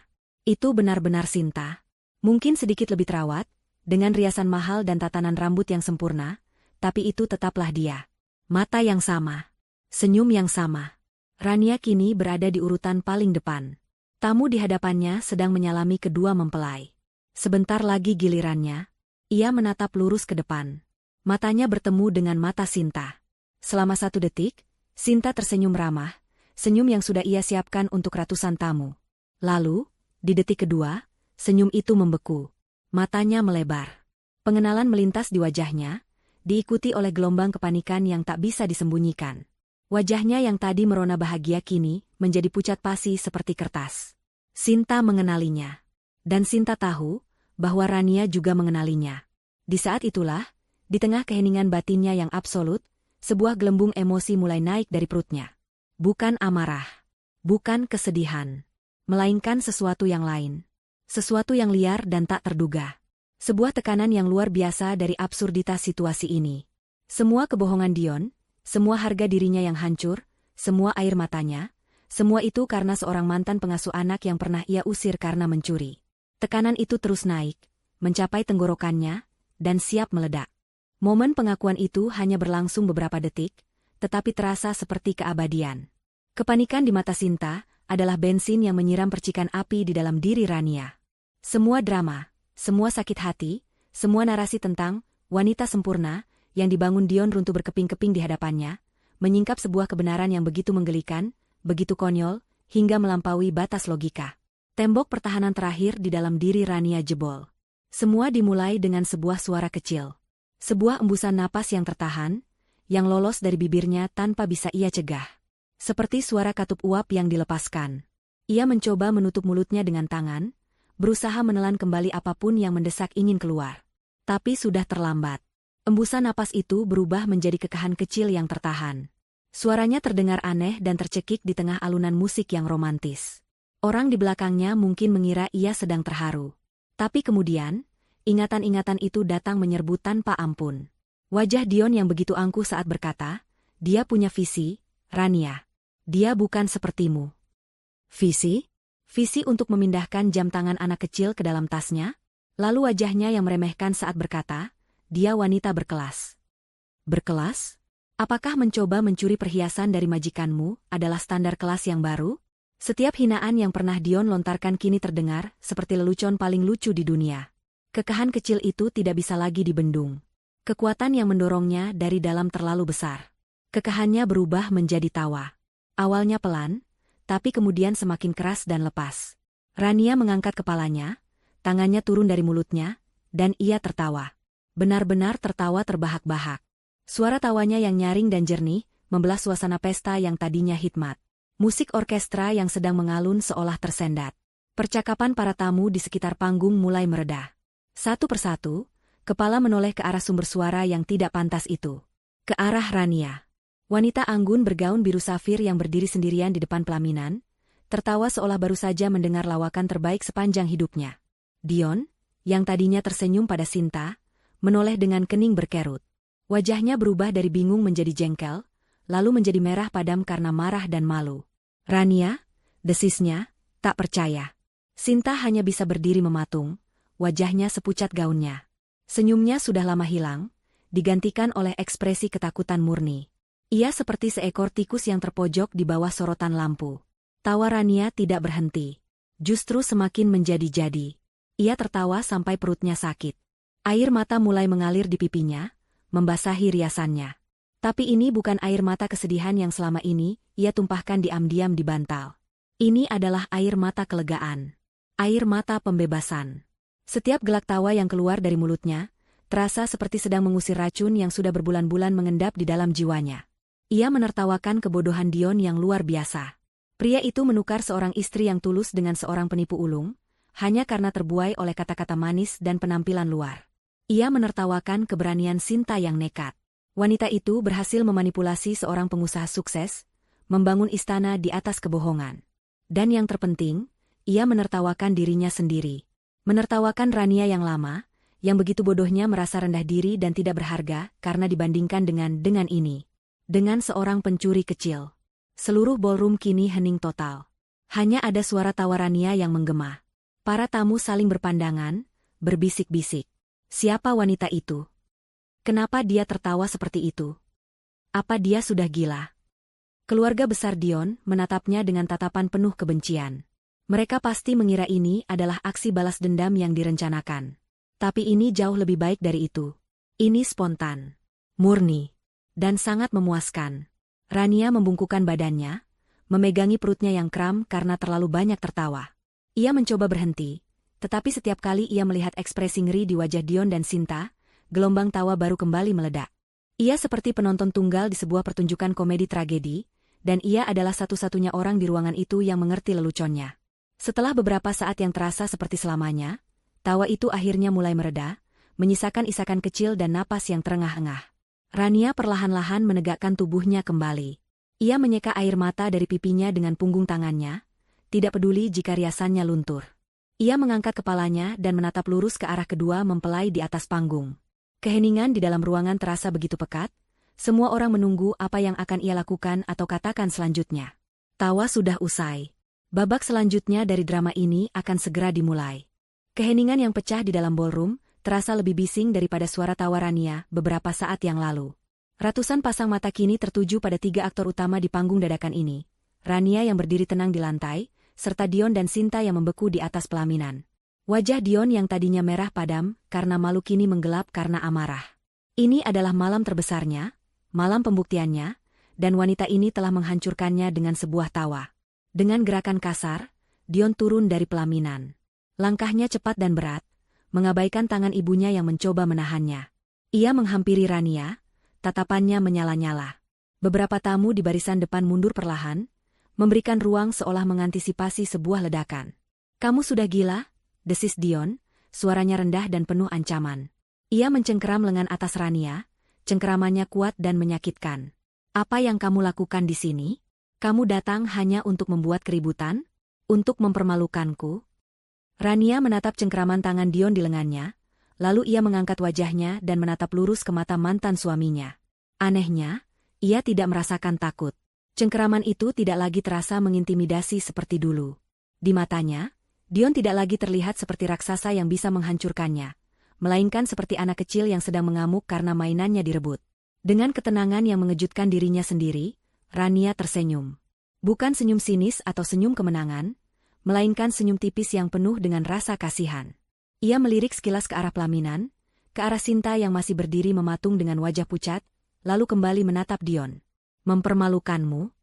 Itu benar-benar Sinta. Mungkin sedikit lebih terawat, dengan riasan mahal dan tatanan rambut yang sempurna, tapi itu tetaplah dia. Mata yang sama. Senyum yang sama. Rania kini berada di urutan paling depan. Tamu di hadapannya sedang menyalami kedua mempelai. Sebentar lagi gilirannya, ia menatap lurus ke depan. Matanya bertemu dengan mata Sinta. Selama 1 detik, Sinta tersenyum ramah, senyum yang sudah ia siapkan untuk ratusan tamu. Lalu, di detik kedua, senyum itu membeku. Matanya melebar. Pengenalan melintas di wajahnya, diikuti oleh gelombang kepanikan yang tak bisa disembunyikan. Wajahnya yang tadi merona bahagia kini menjadi pucat pasi seperti kertas. Sinta mengenalinya. Dan Sinta tahu bahwa Rania juga mengenalinya. Di saat itulah, di tengah keheningan batinnya yang absolut, sebuah gelembung emosi mulai naik dari perutnya. Bukan amarah. Bukan kesedihan. Melainkan sesuatu yang lain. Sesuatu yang liar dan tak terduga. Sebuah tekanan yang luar biasa dari absurditas situasi ini. Semua kebohongan Dion, semua harga dirinya yang hancur, semua air matanya, semua itu karena seorang mantan pengasuh anak yang pernah ia usir karena mencuri. Tekanan itu terus naik, mencapai tenggorokannya, dan siap meledak. Momen pengakuan itu hanya berlangsung beberapa detik, tetapi terasa seperti keabadian. Kepanikan di mata Sinta adalah bensin yang menyiram percikan api di dalam diri Rania. Semua drama, semua sakit hati, semua narasi tentang wanita sempurna yang dibangun Dion runtuh berkeping-keping di hadapannya, menyingkap sebuah kebenaran yang begitu menggelikan, begitu konyol, hingga melampaui batas logika. Tembok pertahanan terakhir di dalam diri Rania jebol. Semua dimulai dengan sebuah suara kecil. Sebuah embusan napas yang tertahan, yang lolos dari bibirnya tanpa bisa ia cegah. Seperti suara katup uap yang dilepaskan. Ia mencoba menutup mulutnya dengan tangan, berusaha menelan kembali apapun yang mendesak ingin keluar. Tapi sudah terlambat. Embusan napas itu berubah menjadi kekahan kecil yang tertahan. Suaranya terdengar aneh dan tercekik di tengah alunan musik yang romantis. Orang di belakangnya mungkin mengira ia sedang terharu. Tapi kemudian, ingatan-ingatan itu datang menyerbu tanpa ampun. Wajah Dion yang begitu angkuh saat berkata, dia punya visi, Rania. Dia bukan sepertimu. Visi? Visi untuk memindahkan jam tangan anak kecil ke dalam tasnya? Lalu wajahnya yang meremehkan saat berkata, dia wanita berkelas. Berkelas? Apakah mencoba mencuri perhiasan dari majikanmu adalah standar kelas yang baru? Setiap hinaan yang pernah Dion lontarkan kini terdengar seperti lelucon paling lucu di dunia. Kekahan kecil itu tidak bisa lagi dibendung. Kekuatan yang mendorongnya dari dalam terlalu besar. Kekahannya berubah menjadi tawa. Awalnya pelan, tapi kemudian semakin keras dan lepas. Rania mengangkat kepalanya, tangannya turun dari mulutnya, dan ia tertawa. Benar-benar tertawa terbahak-bahak. Suara tawanya yang nyaring dan jernih, membelah suasana pesta yang tadinya hikmat. Musik orkestra yang sedang mengalun seolah tersendat. Percakapan para tamu di sekitar panggung mulai mereda. Satu persatu, kepala menoleh ke arah sumber suara yang tidak pantas itu. Ke arah Rania. Wanita anggun bergaun biru safir yang berdiri sendirian di depan pelaminan, tertawa seolah baru saja mendengar lawakan terbaik sepanjang hidupnya. Dion, yang tadinya tersenyum pada Sinta, menoleh dengan kening berkerut. Wajahnya berubah dari bingung menjadi jengkel, lalu menjadi merah padam karena marah dan malu. "Rania," desisnya, tak percaya. Sinta hanya bisa berdiri mematung, wajahnya sepucat gaunnya. Senyumnya sudah lama hilang, digantikan oleh ekspresi ketakutan murni. Ia seperti seekor tikus yang terpojok di bawah sorotan lampu. Tawa Rania tidak berhenti. Justru semakin menjadi-jadi. Ia tertawa sampai perutnya sakit. Air mata mulai mengalir di pipinya, membasahi riasannya. Tapi ini bukan air mata kesedihan yang selama ini ia tumpahkan diam-diam di bantal. Ini adalah air mata kelegaan. Air mata pembebasan. Setiap gelak tawa yang keluar dari mulutnya, terasa seperti sedang mengusir racun yang sudah berbulan-bulan mengendap di dalam jiwanya. Ia menertawakan kebodohan Dion yang luar biasa. Pria itu menukar seorang istri yang tulus dengan seorang penipu ulung, hanya karena terbuai oleh kata-kata manis dan penampilan luar. Ia menertawakan keberanian Sinta yang nekat. Wanita itu berhasil memanipulasi seorang pengusaha sukses, membangun istana di atas kebohongan. Dan yang terpenting, ia menertawakan dirinya sendiri. Menertawakan Rania yang lama, yang begitu bodohnya merasa rendah diri dan tidak berharga karena dibandingkan dengan ini. Dengan seorang pencuri kecil. Seluruh ballroom kini hening total. Hanya ada suara tawa Rania yang menggema. Para tamu saling berpandangan, berbisik-bisik. Siapa wanita itu? Kenapa dia tertawa seperti itu? Apa dia sudah gila? Keluarga besar Dion menatapnya dengan tatapan penuh kebencian. Mereka pasti mengira ini adalah aksi balas dendam yang direncanakan. Tapi ini jauh lebih baik dari itu. Ini spontan, murni, dan sangat memuaskan. Rania membungkukkan badannya, memegangi perutnya yang kram karena terlalu banyak tertawa. Ia mencoba berhenti, tetapi setiap kali ia melihat ekspresi ngeri di wajah Dion dan Sinta, gelombang tawa baru kembali meledak. Ia seperti penonton tunggal di sebuah pertunjukan komedi tragedi, dan ia adalah satu-satunya orang di ruangan itu yang mengerti leluconnya. Setelah beberapa saat yang terasa seperti selamanya, tawa itu akhirnya mulai mereda, menyisakan isakan kecil dan napas yang terengah-engah. Rania perlahan-lahan menegakkan tubuhnya kembali. Ia menyeka air mata dari pipinya dengan punggung tangannya, tidak peduli jika riasannya luntur. Ia mengangkat kepalanya dan menatap lurus ke arah kedua mempelai di atas panggung. Keheningan di dalam ruangan terasa begitu pekat, semua orang menunggu apa yang akan ia lakukan atau katakan selanjutnya. Tawa sudah usai. Babak selanjutnya dari drama ini akan segera dimulai. Keheningan yang pecah di dalam ballroom terasa lebih bising daripada suara tawa Rania beberapa saat yang lalu. Ratusan pasang mata kini tertuju pada 3 aktor utama di panggung dadakan ini. Rania yang berdiri tenang di lantai, serta Dion dan Sinta yang membeku di atas pelaminan. Wajah Dion yang tadinya merah padam karena malu kini menggelap karena amarah. Ini adalah malam terbesarnya, malam pembuktiannya, dan wanita ini telah menghancurkannya dengan sebuah tawa. Dengan gerakan kasar, Dion turun dari pelaminan. Langkahnya cepat dan berat, mengabaikan tangan ibunya yang mencoba menahannya. Ia menghampiri Rania, tatapannya menyala-nyala. Beberapa tamu di barisan depan mundur perlahan, memberikan ruang seolah mengantisipasi sebuah ledakan. "Kamu sudah gila?" desis Dion, suaranya rendah dan penuh ancaman. Ia mencengkeram lengan atas Rania, cengkeramannya kuat dan menyakitkan. "Apa yang kamu lakukan di sini? Kamu datang hanya untuk membuat keributan? Untuk mempermalukanku?" Rania menatap cengkeraman tangan Dion di lengannya, lalu ia mengangkat wajahnya dan menatap lurus ke mata mantan suaminya. Anehnya, ia tidak merasakan takut. Cengkeraman itu tidak lagi terasa mengintimidasi seperti dulu. Di matanya, Dion tidak lagi terlihat seperti raksasa yang bisa menghancurkannya, melainkan seperti anak kecil yang sedang mengamuk karena mainannya direbut. Dengan ketenangan yang mengejutkan dirinya sendiri, Rania tersenyum. Bukan senyum sinis atau senyum kemenangan, melainkan senyum tipis yang penuh dengan rasa kasihan. Ia melirik sekilas ke arah pelaminan, ke arah Sinta yang masih berdiri mematung dengan wajah pucat, lalu kembali menatap Dion. "Mempermalukanmu?"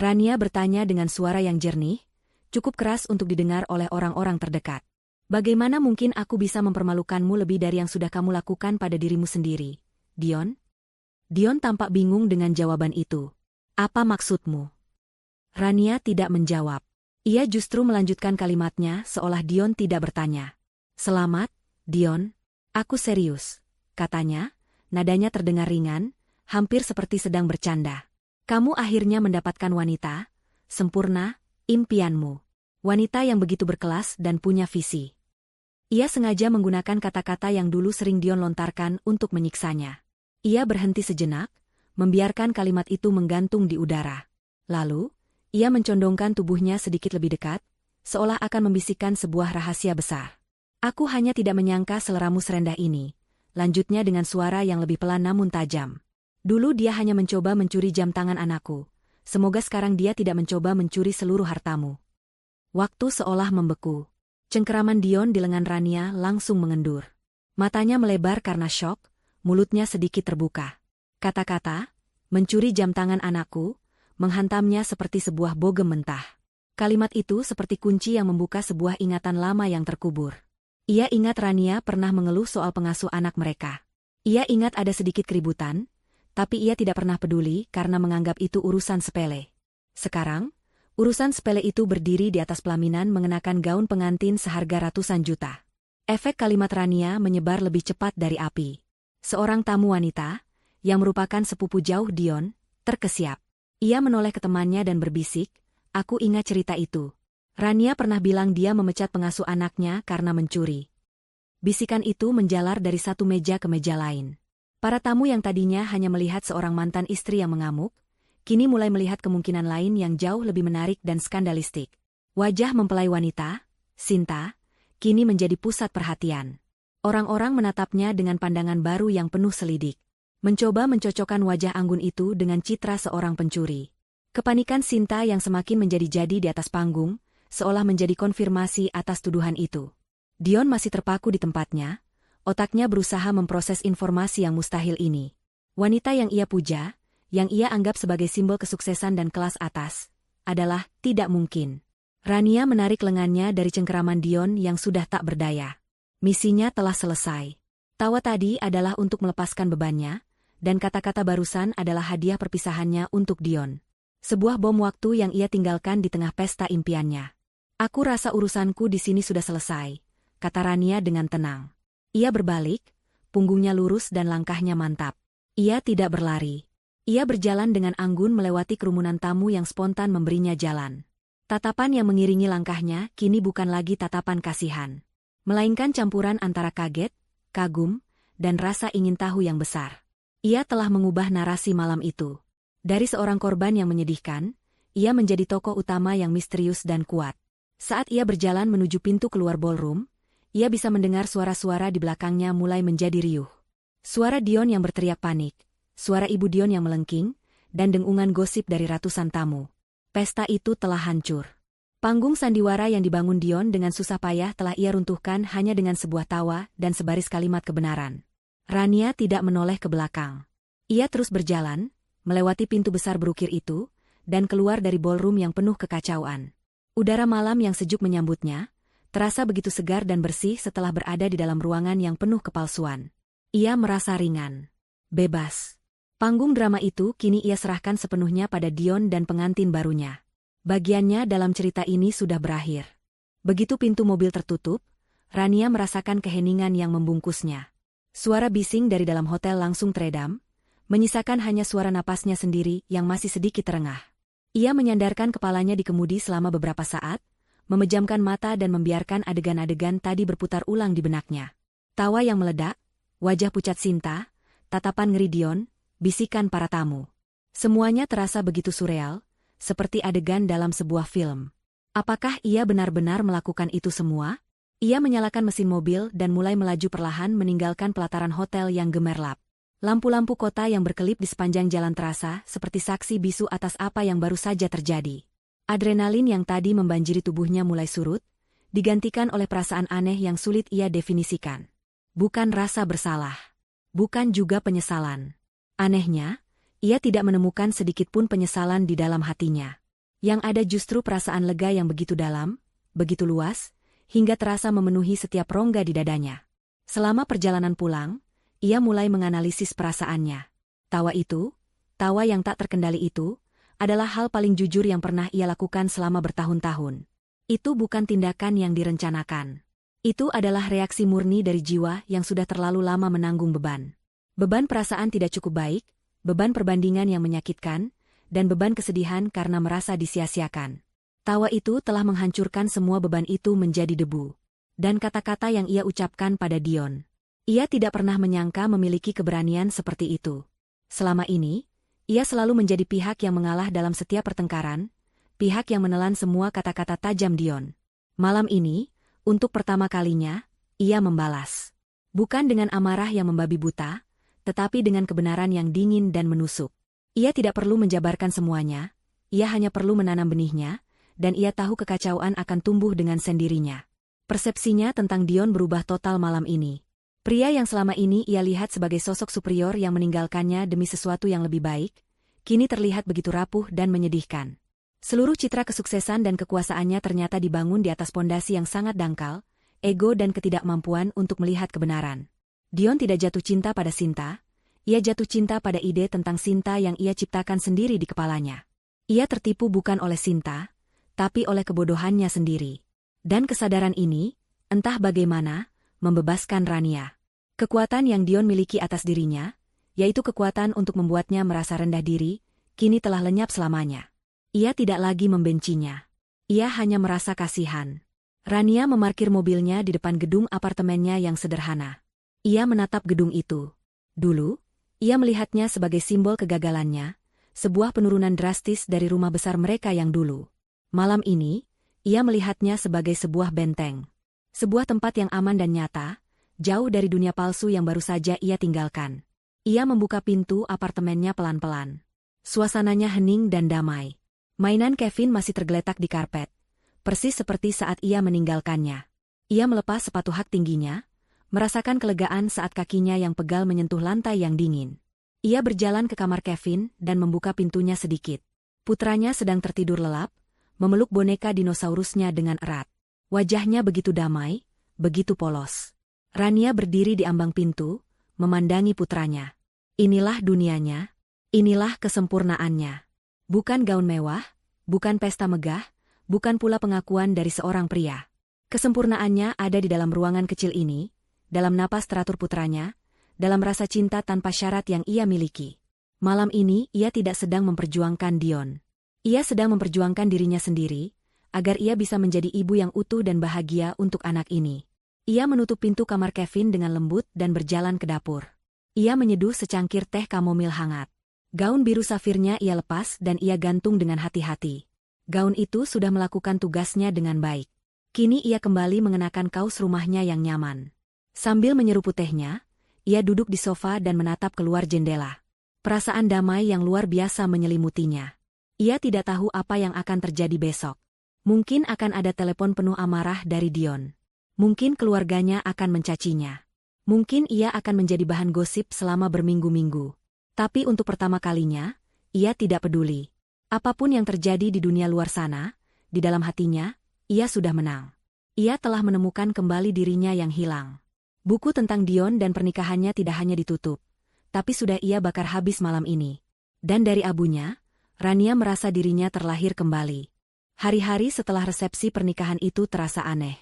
Rania bertanya dengan suara yang jernih, cukup keras untuk didengar oleh orang-orang terdekat. "Bagaimana mungkin aku bisa mempermalukanmu lebih dari yang sudah kamu lakukan pada dirimu sendiri, Dion?" Dion tampak bingung dengan jawaban itu. "Apa maksudmu?" Rania tidak menjawab. Ia justru melanjutkan kalimatnya seolah Dion tidak bertanya. "Selamat, Dion. Aku serius," katanya, nadanya terdengar ringan, hampir seperti sedang bercanda. "Kamu akhirnya mendapatkan wanita, sempurna, impianmu. Wanita yang begitu berkelas dan punya visi. Ia sengaja menggunakan kata-kata yang dulu sering Dion lontarkan untuk menyiksanya. Ia berhenti sejenak, membiarkan kalimat itu menggantung di udara. Lalu, ia mencondongkan tubuhnya sedikit lebih dekat, seolah akan membisikkan sebuah rahasia besar. Aku hanya tidak menyangka seleramu serendah ini, lanjutnya dengan suara yang lebih pelan namun tajam. Dulu dia hanya mencoba mencuri jam tangan anakku. Semoga sekarang dia tidak mencoba mencuri seluruh hartamu. Waktu seolah membeku. Cengkeraman Dion di lengan Rania langsung mengendur. Matanya melebar karena syok, mulutnya sedikit terbuka. Kata-kata, mencuri jam tangan anakku, menghantamnya seperti sebuah bogem mentah. Kalimat itu seperti kunci yang membuka sebuah ingatan lama yang terkubur. Ia ingat Rania pernah mengeluh soal pengasuh anak mereka. Ia ingat ada sedikit keributan, tapi ia tidak pernah peduli karena menganggap itu urusan sepele. Sekarang, urusan sepele itu berdiri di atas pelaminan mengenakan gaun pengantin seharga ratusan juta. Efek kalimat Rania menyebar lebih cepat dari api. Seorang tamu wanita, yang merupakan sepupu jauh Dion, terkesiap. Ia menoleh ke temannya dan berbisik, "Aku ingat cerita itu. Rania pernah bilang dia memecat pengasuh anaknya karena mencuri." Bisikan itu menjalar dari satu meja ke meja lain. Para tamu yang tadinya hanya melihat seorang mantan istri yang mengamuk, kini mulai melihat kemungkinan lain yang jauh lebih menarik dan skandalistik. Wajah mempelai wanita, Sinta, kini menjadi pusat perhatian. Orang-orang menatapnya dengan pandangan baru yang penuh selidik. Mencoba mencocokkan wajah anggun itu dengan citra seorang pencuri. Kepanikan Sinta yang semakin menjadi-jadi di atas panggung, seolah menjadi konfirmasi atas tuduhan itu. Dion masih terpaku di tempatnya, otaknya berusaha memproses informasi yang mustahil ini. Wanita yang ia puja, yang ia anggap sebagai simbol kesuksesan dan kelas atas, adalah tidak mungkin. Rania menarik lengannya dari cengkeraman Dion yang sudah tak berdaya. Misinya telah selesai. Tawa tadi adalah untuk melepaskan bebannya, dan kata-kata barusan adalah hadiah perpisahannya untuk Dion. Sebuah bom waktu yang ia tinggalkan di tengah pesta impiannya. "Aku rasa urusanku di sini sudah selesai," kata Rania dengan tenang. Ia berbalik, punggungnya lurus dan langkahnya mantap. Ia tidak berlari. Ia berjalan dengan anggun melewati kerumunan tamu yang spontan memberinya jalan. Tatapan yang mengiringi langkahnya kini bukan lagi tatapan kasihan, melainkan campuran antara kaget, kagum, dan rasa ingin tahu yang besar. Ia telah mengubah narasi malam itu. Dari seorang korban yang menyedihkan, ia menjadi tokoh utama yang misterius dan kuat. Saat ia berjalan menuju pintu keluar ballroom, ia bisa mendengar suara-suara di belakangnya mulai menjadi riuh. Suara Dion yang berteriak panik, suara ibu Dion yang melengking, dan dengungan gosip dari ratusan tamu. Pesta itu telah hancur. Panggung sandiwara yang dibangun Dion dengan susah payah telah ia runtuhkan hanya dengan sebuah tawa dan sebaris kalimat kebenaran. Rania tidak menoleh ke belakang. Ia terus berjalan, melewati pintu besar berukir itu, dan keluar dari ballroom yang penuh kekacauan. Udara malam yang sejuk menyambutnya, terasa begitu segar dan bersih setelah berada di dalam ruangan yang penuh kepalsuan. Ia merasa ringan, bebas. Panggung drama itu kini ia serahkan sepenuhnya pada Dion dan pengantin barunya. Bagiannya dalam cerita ini sudah berakhir. Begitu pintu mobil tertutup, Rania merasakan keheningan yang membungkusnya. Suara bising dari dalam hotel langsung teredam, menyisakan hanya suara napasnya sendiri yang masih sedikit terengah. Ia menyandarkan kepalanya di kemudi selama beberapa saat, memejamkan mata dan membiarkan adegan-adegan tadi berputar ulang di benaknya. Tawa yang meledak, wajah pucat Sinta, tatapan ngeri Dion, bisikan para tamu. Semuanya terasa begitu surreal, seperti adegan dalam sebuah film. Apakah ia benar-benar melakukan itu semua? Ia menyalakan mesin mobil dan mulai melaju perlahan meninggalkan pelataran hotel yang gemerlap. Lampu-lampu kota yang berkelip di sepanjang jalan terasa seperti saksi bisu atas apa yang baru saja terjadi. Adrenalin yang tadi membanjiri tubuhnya mulai surut, digantikan oleh perasaan aneh yang sulit ia definisikan. Bukan rasa bersalah. Bukan juga penyesalan. Anehnya, ia tidak menemukan sedikitpun penyesalan di dalam hatinya. Yang ada justru perasaan lega yang begitu dalam, begitu luas, hingga terasa memenuhi setiap rongga di dadanya. Selama perjalanan pulang, ia mulai menganalisis perasaannya. Tawa itu, tawa yang tak terkendali itu, adalah hal paling jujur yang pernah ia lakukan selama bertahun-tahun. Itu bukan tindakan yang direncanakan. Itu adalah reaksi murni dari jiwa yang sudah terlalu lama menanggung beban. Beban perasaan tidak cukup baik, beban perbandingan yang menyakitkan, dan beban kesedihan karena merasa disia-siakan. Tawa itu telah menghancurkan semua beban itu menjadi debu. Dan kata-kata yang ia ucapkan pada Dion. Ia tidak pernah menyangka memiliki keberanian seperti itu. Selama ini, ia selalu menjadi pihak yang mengalah dalam setiap pertengkaran, pihak yang menelan semua kata-kata tajam Dion. Malam ini, untuk pertama kalinya, ia membalas. Bukan dengan amarah yang membabi buta, tetapi dengan kebenaran yang dingin dan menusuk. Ia tidak perlu menjabarkan semuanya, ia hanya perlu menanam benihnya, dan ia tahu kekacauan akan tumbuh dengan sendirinya. Persepsinya tentang Dion berubah total malam ini. Pria yang selama ini ia lihat sebagai sosok superior yang meninggalkannya demi sesuatu yang lebih baik, kini terlihat begitu rapuh dan menyedihkan. Seluruh citra kesuksesan dan kekuasaannya ternyata dibangun di atas pondasi yang sangat dangkal, ego dan ketidakmampuan untuk melihat kebenaran. Dion tidak jatuh cinta pada Sinta, ia jatuh cinta pada ide tentang Sinta yang ia ciptakan sendiri di kepalanya. Ia tertipu bukan oleh Sinta, tapi oleh kebodohannya sendiri. Dan kesadaran ini, entah bagaimana, membebaskan Rania. Kekuatan yang Dion miliki atas dirinya, yaitu kekuatan untuk membuatnya merasa rendah diri, kini telah lenyap selamanya. Ia tidak lagi membencinya. Ia hanya merasa kasihan. Rania memarkir mobilnya di depan gedung apartemennya yang sederhana. Ia menatap gedung itu. Dulu, ia melihatnya sebagai simbol kegagalannya, sebuah penurunan drastis dari rumah besar mereka yang dulu. Malam ini, ia melihatnya sebagai sebuah benteng. Sebuah tempat yang aman dan nyata, jauh dari dunia palsu yang baru saja ia tinggalkan. Ia membuka pintu apartemennya pelan-pelan. Suasananya hening dan damai. Mainan Kevin masih tergeletak di karpet, persis seperti saat ia meninggalkannya. Ia melepas sepatu hak tingginya, merasakan kelegaan saat kakinya yang pegal menyentuh lantai yang dingin. Ia berjalan ke kamar Kevin dan membuka pintunya sedikit. Putranya sedang tertidur lelap, memeluk boneka dinosaurusnya dengan erat. Wajahnya begitu damai, begitu polos. Rania berdiri di ambang pintu, memandangi putranya. Inilah dunianya, inilah kesempurnaannya. Bukan gaun mewah, bukan pesta megah, bukan pula pengakuan dari seorang pria. Kesempurnaannya ada di dalam ruangan kecil ini, dalam napas teratur putranya, dalam rasa cinta tanpa syarat yang ia miliki. Malam ini ia tidak sedang memperjuangkan Dion. Ia sedang memperjuangkan dirinya sendiri, agar ia bisa menjadi ibu yang utuh dan bahagia untuk anak ini. Ia menutup pintu kamar Kevin dengan lembut dan berjalan ke dapur. Ia menyeduh secangkir teh kamomil hangat. Gaun biru safirnya ia lepas dan ia gantung dengan hati-hati. Gaun itu sudah melakukan tugasnya dengan baik. Kini ia kembali mengenakan kaos rumahnya yang nyaman. Sambil menyeruput tehnya, ia duduk di sofa dan menatap keluar jendela. Perasaan damai yang luar biasa menyelimutinya. Ia tidak tahu apa yang akan terjadi besok. Mungkin akan ada telepon penuh amarah dari Dion. Mungkin keluarganya akan mencacinya. Mungkin ia akan menjadi bahan gosip selama berminggu-minggu. Tapi untuk pertama kalinya, ia tidak peduli. Apapun yang terjadi di dunia luar sana, di dalam hatinya, ia sudah menang. Ia telah menemukan kembali dirinya yang hilang. Buku tentang Dion dan pernikahannya tidak hanya ditutup, tapi sudah ia bakar habis malam ini. Dan dari abunya, Rania merasa dirinya terlahir kembali. Hari-hari setelah resepsi pernikahan itu terasa aneh.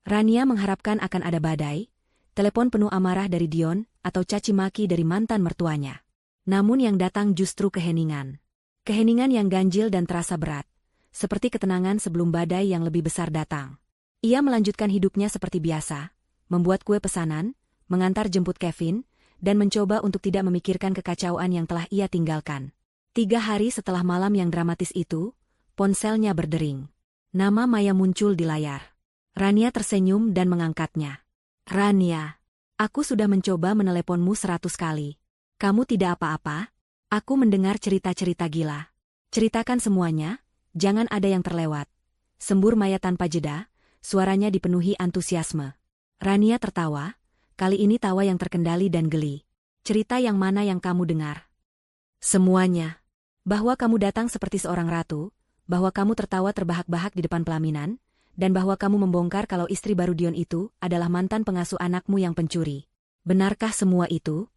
Rania mengharapkan akan ada badai, telepon penuh amarah dari Dion, atau caci maki dari mantan mertuanya. Namun yang datang justru keheningan. Keheningan yang ganjil dan terasa berat, seperti ketenangan sebelum badai yang lebih besar datang. Ia melanjutkan hidupnya seperti biasa, membuat kue pesanan, mengantar jemput Kevin, dan mencoba untuk tidak memikirkan kekacauan yang telah ia tinggalkan. 3 hari setelah malam yang dramatis itu, ponselnya berdering. Nama Maya muncul di layar. Rania tersenyum dan mengangkatnya. Rania, aku sudah mencoba meneleponmu 100 kali. Kamu tidak apa-apa? Aku mendengar cerita-cerita gila. Ceritakan semuanya, jangan ada yang terlewat. Sembur Maya tanpa jeda, suaranya dipenuhi antusiasme. Rania tertawa, kali ini tawa yang terkendali dan geli. Cerita yang mana yang kamu dengar? Semuanya. Bahwa kamu datang seperti seorang ratu, bahwa kamu tertawa terbahak-bahak di depan pelaminan, dan bahwa kamu membongkar kalau istri baru Dion itu adalah mantan pengasuh anakmu yang pencuri. Benarkah semua itu?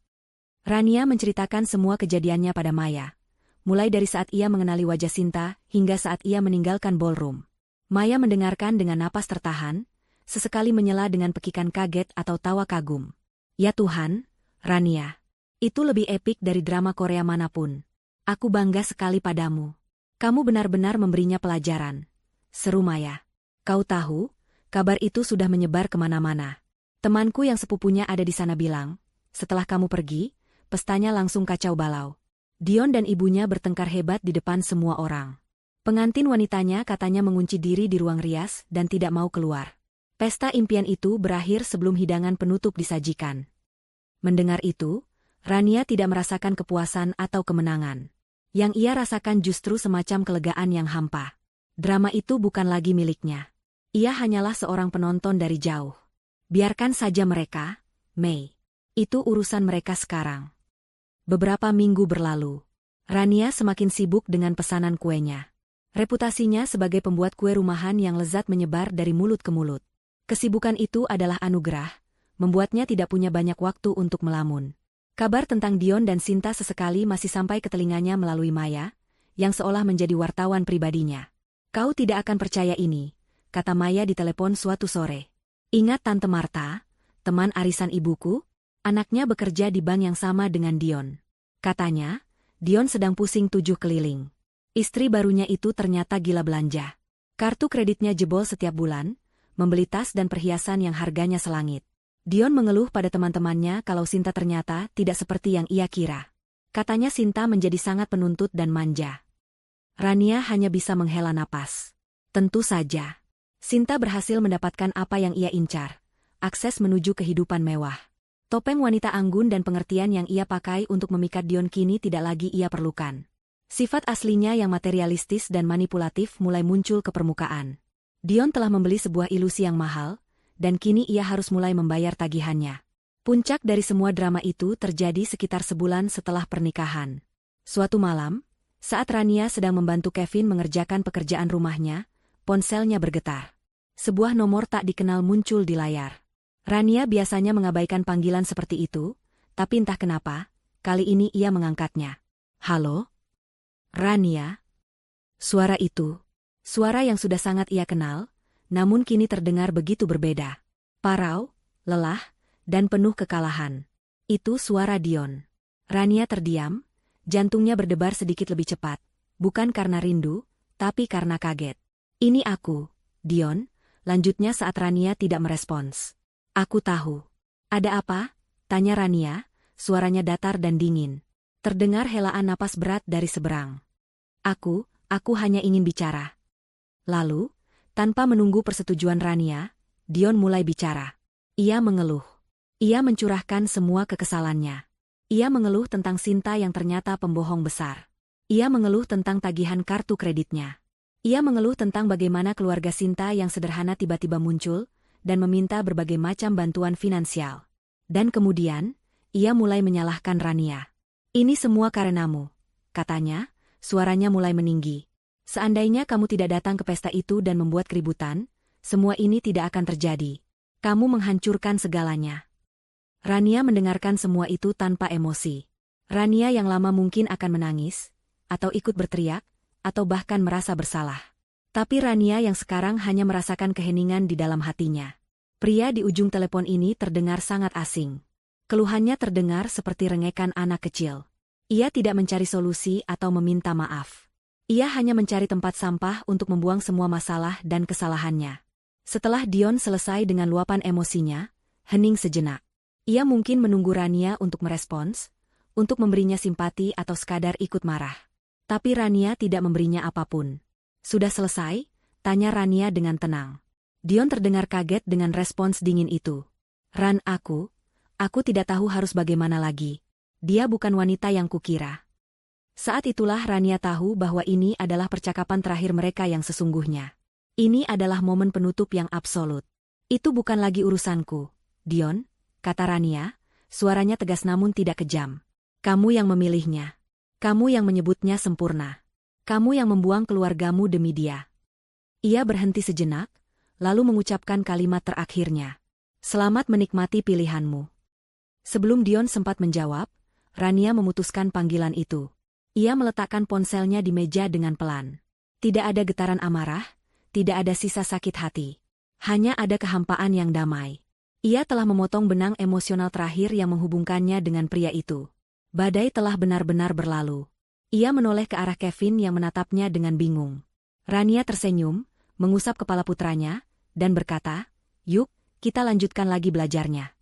Rania menceritakan semua kejadiannya pada Maya, mulai dari saat ia mengenali wajah Sinta hingga saat ia meninggalkan ballroom. Maya mendengarkan dengan napas tertahan, sesekali menyela dengan pekikan kaget atau tawa kagum. Ya Tuhan, Rania, itu lebih epik dari drama Korea manapun. Aku bangga sekali padamu. Kamu benar-benar memberinya pelajaran. Seru Maya. Kau tahu, Kabar itu sudah menyebar kemana-mana. Temanku yang sepupunya ada di sana bilang, setelah kamu pergi, pestanya langsung kacau balau. Dion dan ibunya bertengkar hebat di depan semua orang. Pengantin wanitanya katanya mengunci diri di ruang rias dan tidak mau keluar. Pesta impian itu berakhir sebelum hidangan penutup disajikan. Mendengar itu, Rania tidak merasakan kepuasan atau kemenangan. Yang ia rasakan justru semacam kelegaan yang hampa. Drama itu bukan lagi miliknya. Ia hanyalah seorang penonton dari jauh. Biarkan saja mereka, Mei. Itu urusan mereka sekarang. Beberapa minggu berlalu. Rania semakin sibuk dengan pesanan kuenya. Reputasinya sebagai pembuat kue rumahan yang lezat menyebar dari mulut ke mulut. Kesibukan itu adalah anugerah, membuatnya tidak punya banyak waktu untuk melamun. Kabar tentang Dion dan Sinta sesekali masih sampai ke telinganya melalui Maya, yang seolah menjadi wartawan pribadinya. Kau tidak akan percaya ini, kata Maya di telepon suatu sore. Ingat Tante Marta, teman arisan ibuku? Anaknya bekerja di bank yang sama dengan Dion. Katanya, Dion sedang pusing 7 keliling. Istri barunya itu ternyata gila belanja. Kartu kreditnya jebol setiap bulan, membeli tas dan perhiasan yang harganya selangit. Dion mengeluh pada teman-temannya kalau Sinta ternyata tidak seperti yang ia kira. Katanya Sinta menjadi sangat penuntut dan manja. Rania hanya bisa menghela napas. Tentu saja. Sinta berhasil mendapatkan apa yang ia incar. Akses menuju kehidupan mewah. Topeng wanita anggun dan pengertian yang ia pakai untuk memikat Dion kini tidak lagi ia perlukan. Sifat aslinya yang materialistis dan manipulatif mulai muncul ke permukaan. Dion telah membeli sebuah ilusi yang mahal, dan kini ia harus mulai membayar tagihannya. Puncak dari semua drama itu terjadi sekitar sebulan setelah pernikahan. Suatu malam, saat Rania sedang membantu Kevin mengerjakan pekerjaan rumahnya, ponselnya bergetar. Sebuah nomor tak dikenal muncul di layar. Rania biasanya mengabaikan panggilan seperti itu, tapi entah kenapa, kali ini ia mengangkatnya. Halo? Rania? Suara itu, suara yang sudah sangat ia kenal, namun kini terdengar begitu berbeda. Parau, lelah, dan penuh kekalahan. Itu suara Dion. Rania terdiam, jantungnya berdebar sedikit lebih cepat, bukan karena rindu, tapi karena kaget. Ini aku, Dion, lanjutnya saat Rania tidak merespons. Aku tahu. Ada apa? Tanya Rania, suaranya datar dan dingin. Terdengar helaan napas berat dari seberang. Aku hanya ingin bicara. Lalu, tanpa menunggu persetujuan Rania, Dion mulai bicara. Ia mengeluh. Ia mencurahkan semua kekesalannya. Ia mengeluh tentang Sinta yang ternyata pembohong besar. Ia mengeluh tentang tagihan kartu kreditnya. Ia mengeluh tentang bagaimana keluarga Sinta yang sederhana tiba-tiba muncul, dan meminta berbagai macam bantuan finansial. Dan kemudian, ia mulai menyalahkan Rania. Ini semua karenamu, katanya, suaranya mulai meninggi. Seandainya kamu tidak datang ke pesta itu dan membuat keributan, semua ini tidak akan terjadi. Kamu menghancurkan segalanya. Rania mendengarkan semua itu tanpa emosi. Rania yang lama mungkin akan menangis, atau ikut berteriak, atau bahkan merasa bersalah. Tapi Rania yang sekarang hanya merasakan keheningan di dalam hatinya. Pria di ujung telepon ini terdengar sangat asing. Keluhannya terdengar seperti rengekan anak kecil. Ia tidak mencari solusi atau meminta maaf. Ia hanya mencari tempat sampah untuk membuang semua masalah dan kesalahannya. Setelah Dion selesai dengan luapan emosinya, hening sejenak. Ia mungkin menunggu Rania untuk merespons, untuk memberinya simpati atau sekadar ikut marah. Tapi Rania tidak memberinya apapun. Sudah selesai? Tanya Rania dengan tenang. Dion terdengar kaget dengan respons dingin itu. Ran, aku tidak tahu harus bagaimana lagi. Dia bukan wanita yang kukira. Saat itulah Rania tahu bahwa ini adalah percakapan terakhir mereka yang sesungguhnya. Ini adalah momen penutup yang absolut. Itu bukan lagi urusanku, Dion, kata Rania, suaranya tegas namun tidak kejam. Kamu yang memilihnya. Kamu yang menyebutnya sempurna. Kamu yang membuang keluargamu demi dia. Ia berhenti sejenak, lalu mengucapkan kalimat terakhirnya. Selamat menikmati pilihanmu. Sebelum Dion sempat menjawab, Rania memutuskan panggilan itu. Ia meletakkan ponselnya di meja dengan pelan. Tidak ada getaran amarah, tidak ada sisa sakit hati. Hanya ada kehampaan yang damai. Ia telah memotong benang emosional terakhir yang menghubungkannya dengan pria itu. Badai telah benar-benar berlalu. Ia menoleh ke arah Kevin yang menatapnya dengan bingung. Rania tersenyum, mengusap kepala putranya, dan berkata, "Yuk, kita lanjutkan lagi belajarnya."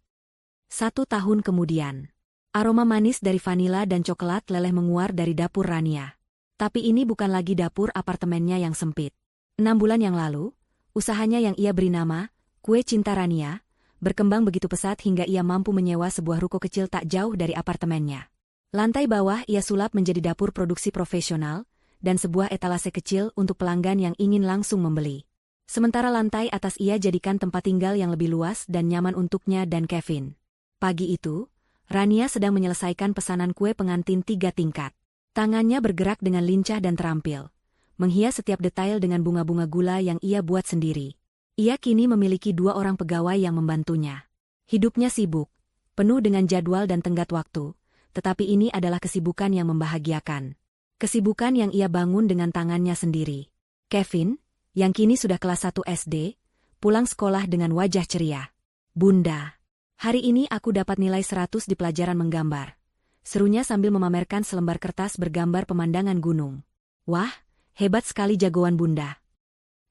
1 tahun kemudian, aroma manis dari vanila dan coklat leleh menguar dari dapur Rania. Tapi ini bukan lagi dapur apartemennya yang sempit. 6 bulan yang lalu, usahanya yang ia beri nama, Kue Cinta Rania, berkembang begitu pesat hingga ia mampu menyewa sebuah ruko kecil tak jauh dari apartemennya. Lantai bawah ia sulap menjadi dapur produksi profesional, dan sebuah etalase kecil untuk pelanggan yang ingin langsung membeli. Sementara lantai atas ia jadikan tempat tinggal yang lebih luas dan nyaman untuknya dan Kevin. Pagi itu, Rania sedang menyelesaikan pesanan kue pengantin 3 tingkat. Tangannya bergerak dengan lincah dan terampil, menghias setiap detail dengan bunga-bunga gula yang ia buat sendiri. Ia kini memiliki 2 orang pegawai yang membantunya. Hidupnya sibuk, penuh dengan jadwal dan tenggat waktu, tetapi ini adalah kesibukan yang membahagiakan. Kesibukan yang ia bangun dengan tangannya sendiri. Kevin, yang kini sudah kelas 1 SD, pulang sekolah dengan wajah ceria. "Bunda, hari ini aku dapat nilai 100 di pelajaran menggambar," serunya sambil memamerkan selembar kertas bergambar pemandangan gunung. "Wah, hebat sekali jagoan Bunda."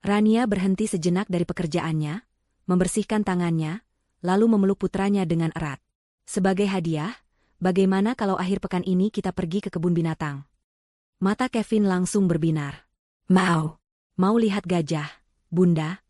Rania berhenti sejenak dari pekerjaannya, membersihkan tangannya, lalu memeluk putranya dengan erat. "Sebagai hadiah, bagaimana kalau akhir pekan ini kita pergi ke kebun binatang?" Mata Kevin langsung berbinar. Mau lihat gajah, Bunda?"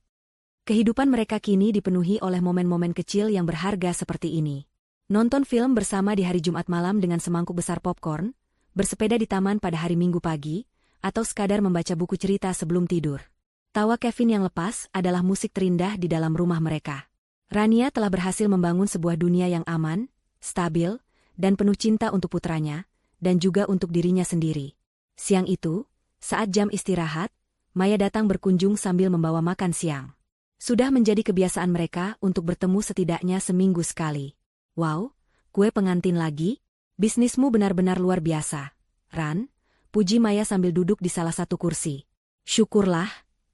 Kehidupan mereka kini dipenuhi oleh momen-momen kecil yang berharga seperti ini. Nonton film bersama di hari Jumat malam dengan semangkuk besar popcorn, bersepeda di taman pada hari Minggu pagi, atau sekadar membaca buku cerita sebelum tidur. Tawa Kevin yang lepas adalah musik terindah di dalam rumah mereka. Rania telah berhasil membangun sebuah dunia yang aman, stabil, dan penuh cinta untuk putranya, dan juga untuk dirinya sendiri. Siang itu, saat jam istirahat, Maya datang berkunjung sambil membawa makan siang. Sudah menjadi kebiasaan mereka untuk bertemu setidaknya seminggu sekali. "Wow, kue pengantin lagi? Bisnismu benar-benar luar biasa, Ran," puji Maya sambil duduk di salah satu kursi. "Syukurlah,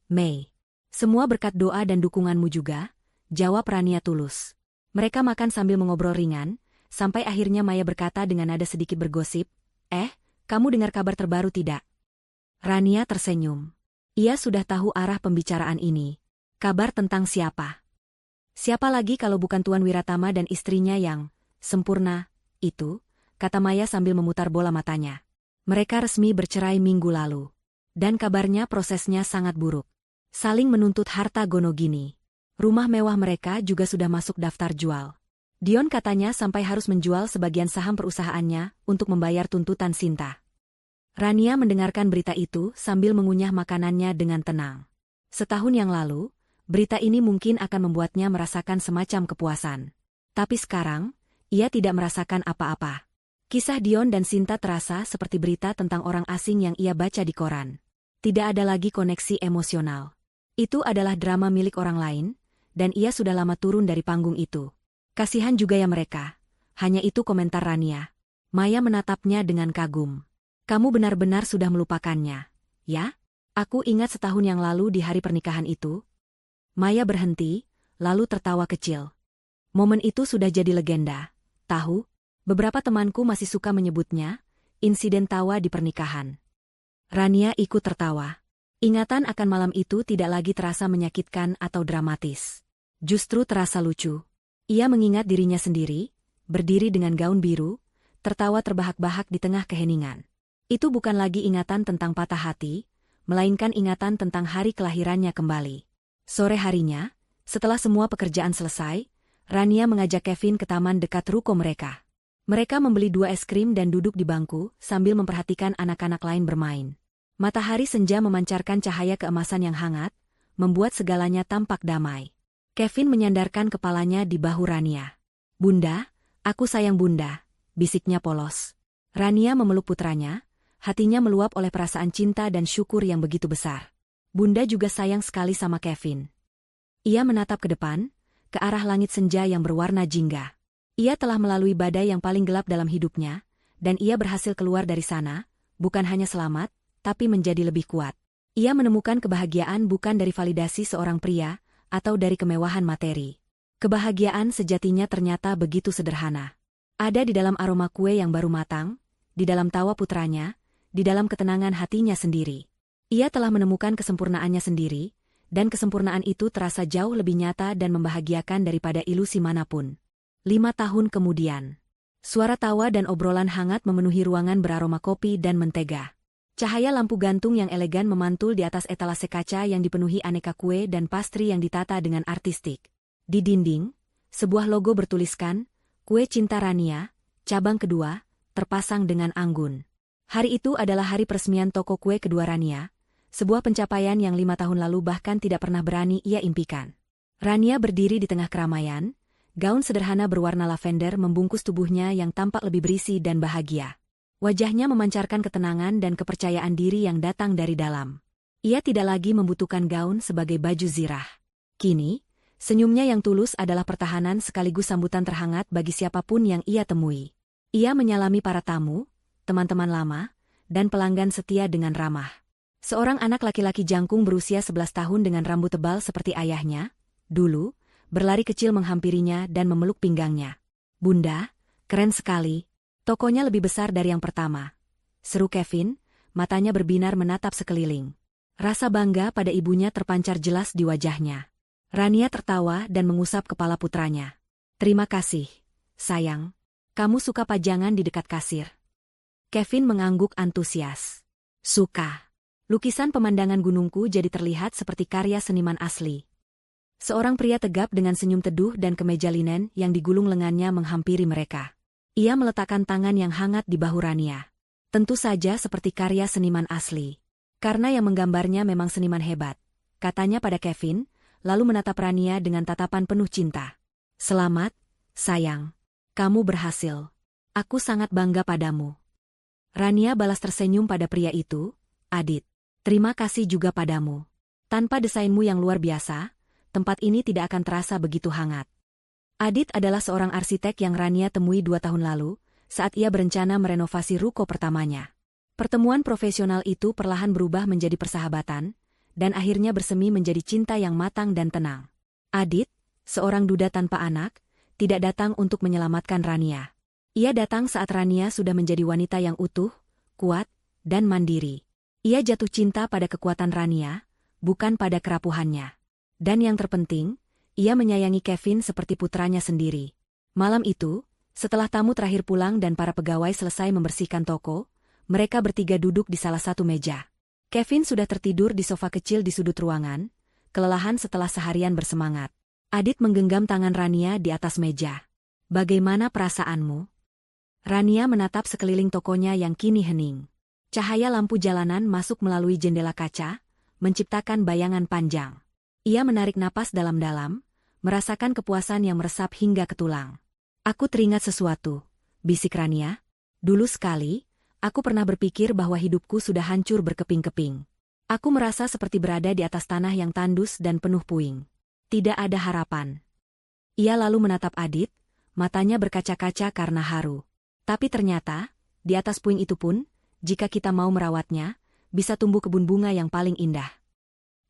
Mei. Semua berkat doa dan dukunganmu juga," jawab Rania tulus. Mereka makan sambil mengobrol ringan, sampai akhirnya Maya berkata dengan nada sedikit bergosip, "Kamu dengar kabar terbaru tidak?" Rania tersenyum. Ia sudah tahu arah pembicaraan ini. Kabar tentang siapa? Siapa lagi kalau bukan Tuan Wiratama dan istrinya yang sempurna itu, kata Maya sambil memutar bola matanya. Mereka resmi bercerai minggu lalu. Dan kabarnya prosesnya sangat buruk. Saling menuntut harta gono gini. Rumah mewah mereka juga sudah masuk daftar jual. Dion katanya sampai harus menjual sebagian saham perusahaannya untuk membayar tuntutan Sinta. Rania mendengarkan berita itu sambil mengunyah makanannya dengan tenang. Setahun yang lalu, berita ini mungkin akan membuatnya merasakan semacam kepuasan. Tapi sekarang, ia tidak merasakan apa-apa. Kisah Dion dan Sinta terasa seperti berita tentang orang asing yang ia baca di koran. Tidak ada lagi koneksi emosional. Itu adalah drama milik orang lain, dan ia sudah lama turun dari panggung itu. Kasihan juga ya mereka. Hanya itu komentar Rania. Maya menatapnya dengan kagum. "Kamu benar-benar sudah melupakannya, ya? Aku ingat setahun yang lalu di hari pernikahan itu." Maya berhenti, lalu tertawa kecil. Momen itu sudah jadi legenda. Tahu, beberapa temanku masih suka menyebutnya, insiden tawa di pernikahan. Rania ikut tertawa. Ingatan akan malam itu tidak lagi terasa menyakitkan atau dramatis. Justru terasa lucu. Ia mengingat dirinya sendiri, berdiri dengan gaun biru, tertawa terbahak-bahak di tengah keheningan. Itu bukan lagi ingatan tentang patah hati, melainkan ingatan tentang hari kelahirannya kembali. Sore harinya, setelah semua pekerjaan selesai, Rania mengajak Kevin ke taman dekat ruko mereka. Mereka membeli 2 es krim dan duduk di bangku sambil memperhatikan anak-anak lain bermain. Matahari senja memancarkan cahaya keemasan yang hangat, membuat segalanya tampak damai. Kevin menyandarkan kepalanya di bahu Rania. "Bunda, aku sayang Bunda," bisiknya polos. Rania memeluk putranya, hatinya meluap oleh perasaan cinta dan syukur yang begitu besar. Bunda juga sayang sekali sama Kevin. Ia menatap ke depan, ke arah langit senja yang berwarna jingga. Ia telah melalui badai yang paling gelap dalam hidupnya, dan ia berhasil keluar dari sana, bukan hanya selamat, tapi menjadi lebih kuat. Ia menemukan kebahagiaan bukan dari validasi seorang pria, atau dari kemewahan materi. Kebahagiaan sejatinya ternyata begitu sederhana. Ada di dalam aroma kue yang baru matang, di dalam tawa putranya, di dalam ketenangan hatinya sendiri. Ia telah menemukan kesempurnaannya sendiri, Dan kesempurnaan itu terasa jauh lebih nyata dan membahagiakan daripada ilusi manapun. 5 tahun kemudian. Suara tawa dan obrolan hangat memenuhi ruangan beraroma kopi dan mentega. Cahaya lampu gantung yang elegan memantul di atas etalase kaca yang dipenuhi aneka kue dan pastry yang ditata dengan artistik. Di dinding, sebuah logo bertuliskan, Kue Cinta Rania, cabang kedua, terpasang dengan anggun. Hari itu adalah hari peresmian toko kue kedua Rania, sebuah pencapaian yang 5 tahun lalu bahkan tidak pernah berani ia impikan. Rania berdiri di tengah keramaian, gaun sederhana berwarna lavender membungkus tubuhnya yang tampak lebih berisi dan bahagia. Wajahnya memancarkan ketenangan dan kepercayaan diri yang datang dari dalam. Ia tidak lagi membutuhkan gaun sebagai baju zirah. Kini, senyumnya yang tulus adalah pertahanan sekaligus sambutan terhangat bagi siapapun yang ia temui. Ia menyalami para tamu, teman-teman lama, dan pelanggan setia dengan ramah. Seorang anak laki-laki jangkung berusia 11 tahun dengan rambut tebal seperti ayahnya, dulu, berlari kecil menghampirinya dan memeluk pinggangnya. "Bunda, keren sekali. Tokonya lebih besar dari yang pertama," seru Kevin, matanya berbinar menatap sekeliling. Rasa bangga pada ibunya terpancar jelas di wajahnya. Rania tertawa dan mengusap kepala putranya. "Terima kasih, sayang. Kamu suka pajangan di dekat kasir?" Kevin mengangguk antusias. "Suka. Lukisan pemandangan gunungku jadi terlihat seperti karya seniman asli." Seorang pria tegap dengan senyum teduh dan kemeja linen yang digulung lengannya menghampiri mereka. Ia meletakkan tangan yang hangat di bahu Rania. "Tentu saja seperti karya seniman asli. Karena yang menggambarnya memang seniman hebat," katanya pada Kevin, lalu menatap Rania dengan tatapan penuh cinta. "Selamat, sayang. Kamu berhasil. Aku sangat bangga padamu." Rania balas tersenyum pada pria itu, "Adit, terima kasih juga padamu. Tanpa desainmu yang luar biasa, tempat ini tidak akan terasa begitu hangat." Adit adalah seorang arsitek yang Rania temui 2 tahun lalu, saat ia berencana merenovasi ruko pertamanya. Pertemuan profesional itu perlahan berubah menjadi persahabatan, dan akhirnya bersemi menjadi cinta yang matang dan tenang. Adit, seorang duda tanpa anak, tidak datang untuk menyelamatkan Rania. Ia datang saat Rania sudah menjadi wanita yang utuh, kuat, dan mandiri. Ia jatuh cinta pada kekuatan Rania, bukan pada kerapuhannya. Dan yang terpenting, ia menyayangi Kevin seperti putranya sendiri. Malam itu, setelah tamu terakhir pulang dan para pegawai selesai membersihkan toko, mereka bertiga duduk di salah satu meja. Kevin sudah tertidur di sofa kecil di sudut ruangan, kelelahan setelah seharian bersemangat. Adit menggenggam tangan Rania di atas meja. "Bagaimana perasaanmu?" Rania menatap sekeliling tokonya yang kini hening. Cahaya lampu jalanan masuk melalui jendela kaca, menciptakan bayangan panjang. Ia menarik napas dalam-dalam, merasakan kepuasan yang meresap hingga ke tulang. "Aku teringat sesuatu," bisik Rania. "Dulu sekali, aku pernah berpikir bahwa hidupku sudah hancur berkeping-keping. Aku merasa seperti berada di atas tanah yang tandus dan penuh puing. Tidak ada harapan." Ia lalu menatap Adit, matanya berkaca-kaca karena haru. "Tapi ternyata, di atas puing itu pun, jika kita mau merawatnya, bisa tumbuh kebun bunga yang paling indah."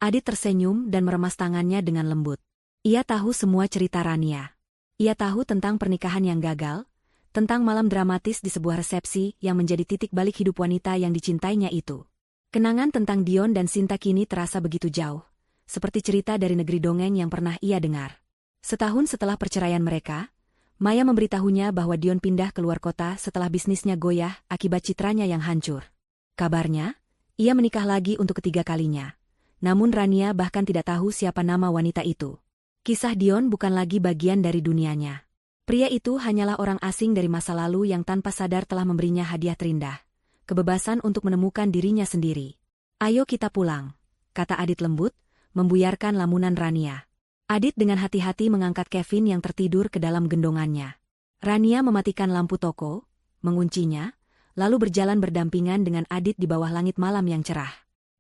Adit tersenyum dan meremas tangannya dengan lembut. Ia tahu semua cerita Rania. Ia tahu tentang pernikahan yang gagal, tentang malam dramatis di sebuah resepsi yang menjadi titik balik hidup wanita yang dicintainya itu. Kenangan tentang Dion dan Sinta kini terasa begitu jauh, seperti cerita dari negeri dongeng yang pernah ia dengar. Setahun setelah perceraian mereka, Maya memberitahunya bahwa Dion pindah ke luar kota setelah bisnisnya goyah akibat citranya yang hancur. Kabarnya, ia menikah lagi untuk ketiga kalinya. Namun Rania bahkan tidak tahu siapa nama wanita itu. Kisah Dion bukan lagi bagian dari dunianya. Pria itu hanyalah orang asing dari masa lalu yang tanpa sadar telah memberinya hadiah terindah. Kebebasan untuk menemukan dirinya sendiri. "Ayo kita pulang," kata Adit lembut, membuyarkan lamunan Rania. Adit dengan hati-hati mengangkat Kevin yang tertidur ke dalam gendongannya. Rania mematikan lampu toko, menguncinya, lalu berjalan berdampingan dengan Adit di bawah langit malam yang cerah.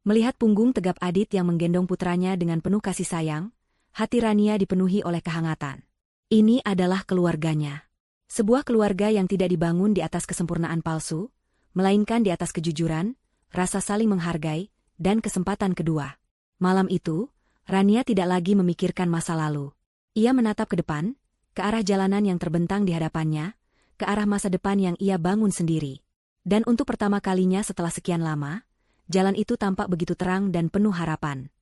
Melihat punggung tegap Adit yang menggendong putranya dengan penuh kasih sayang, hati Rania dipenuhi oleh kehangatan. Ini adalah keluarganya. Sebuah keluarga yang tidak dibangun di atas kesempurnaan palsu, melainkan di atas kejujuran, rasa saling menghargai, dan kesempatan kedua. Malam itu, Rania tidak lagi memikirkan masa lalu. Ia menatap ke depan, ke arah jalanan yang terbentang di hadapannya, ke arah masa depan yang ia bangun sendiri. Dan untuk pertama kalinya setelah sekian lama, jalan itu tampak begitu terang dan penuh harapan.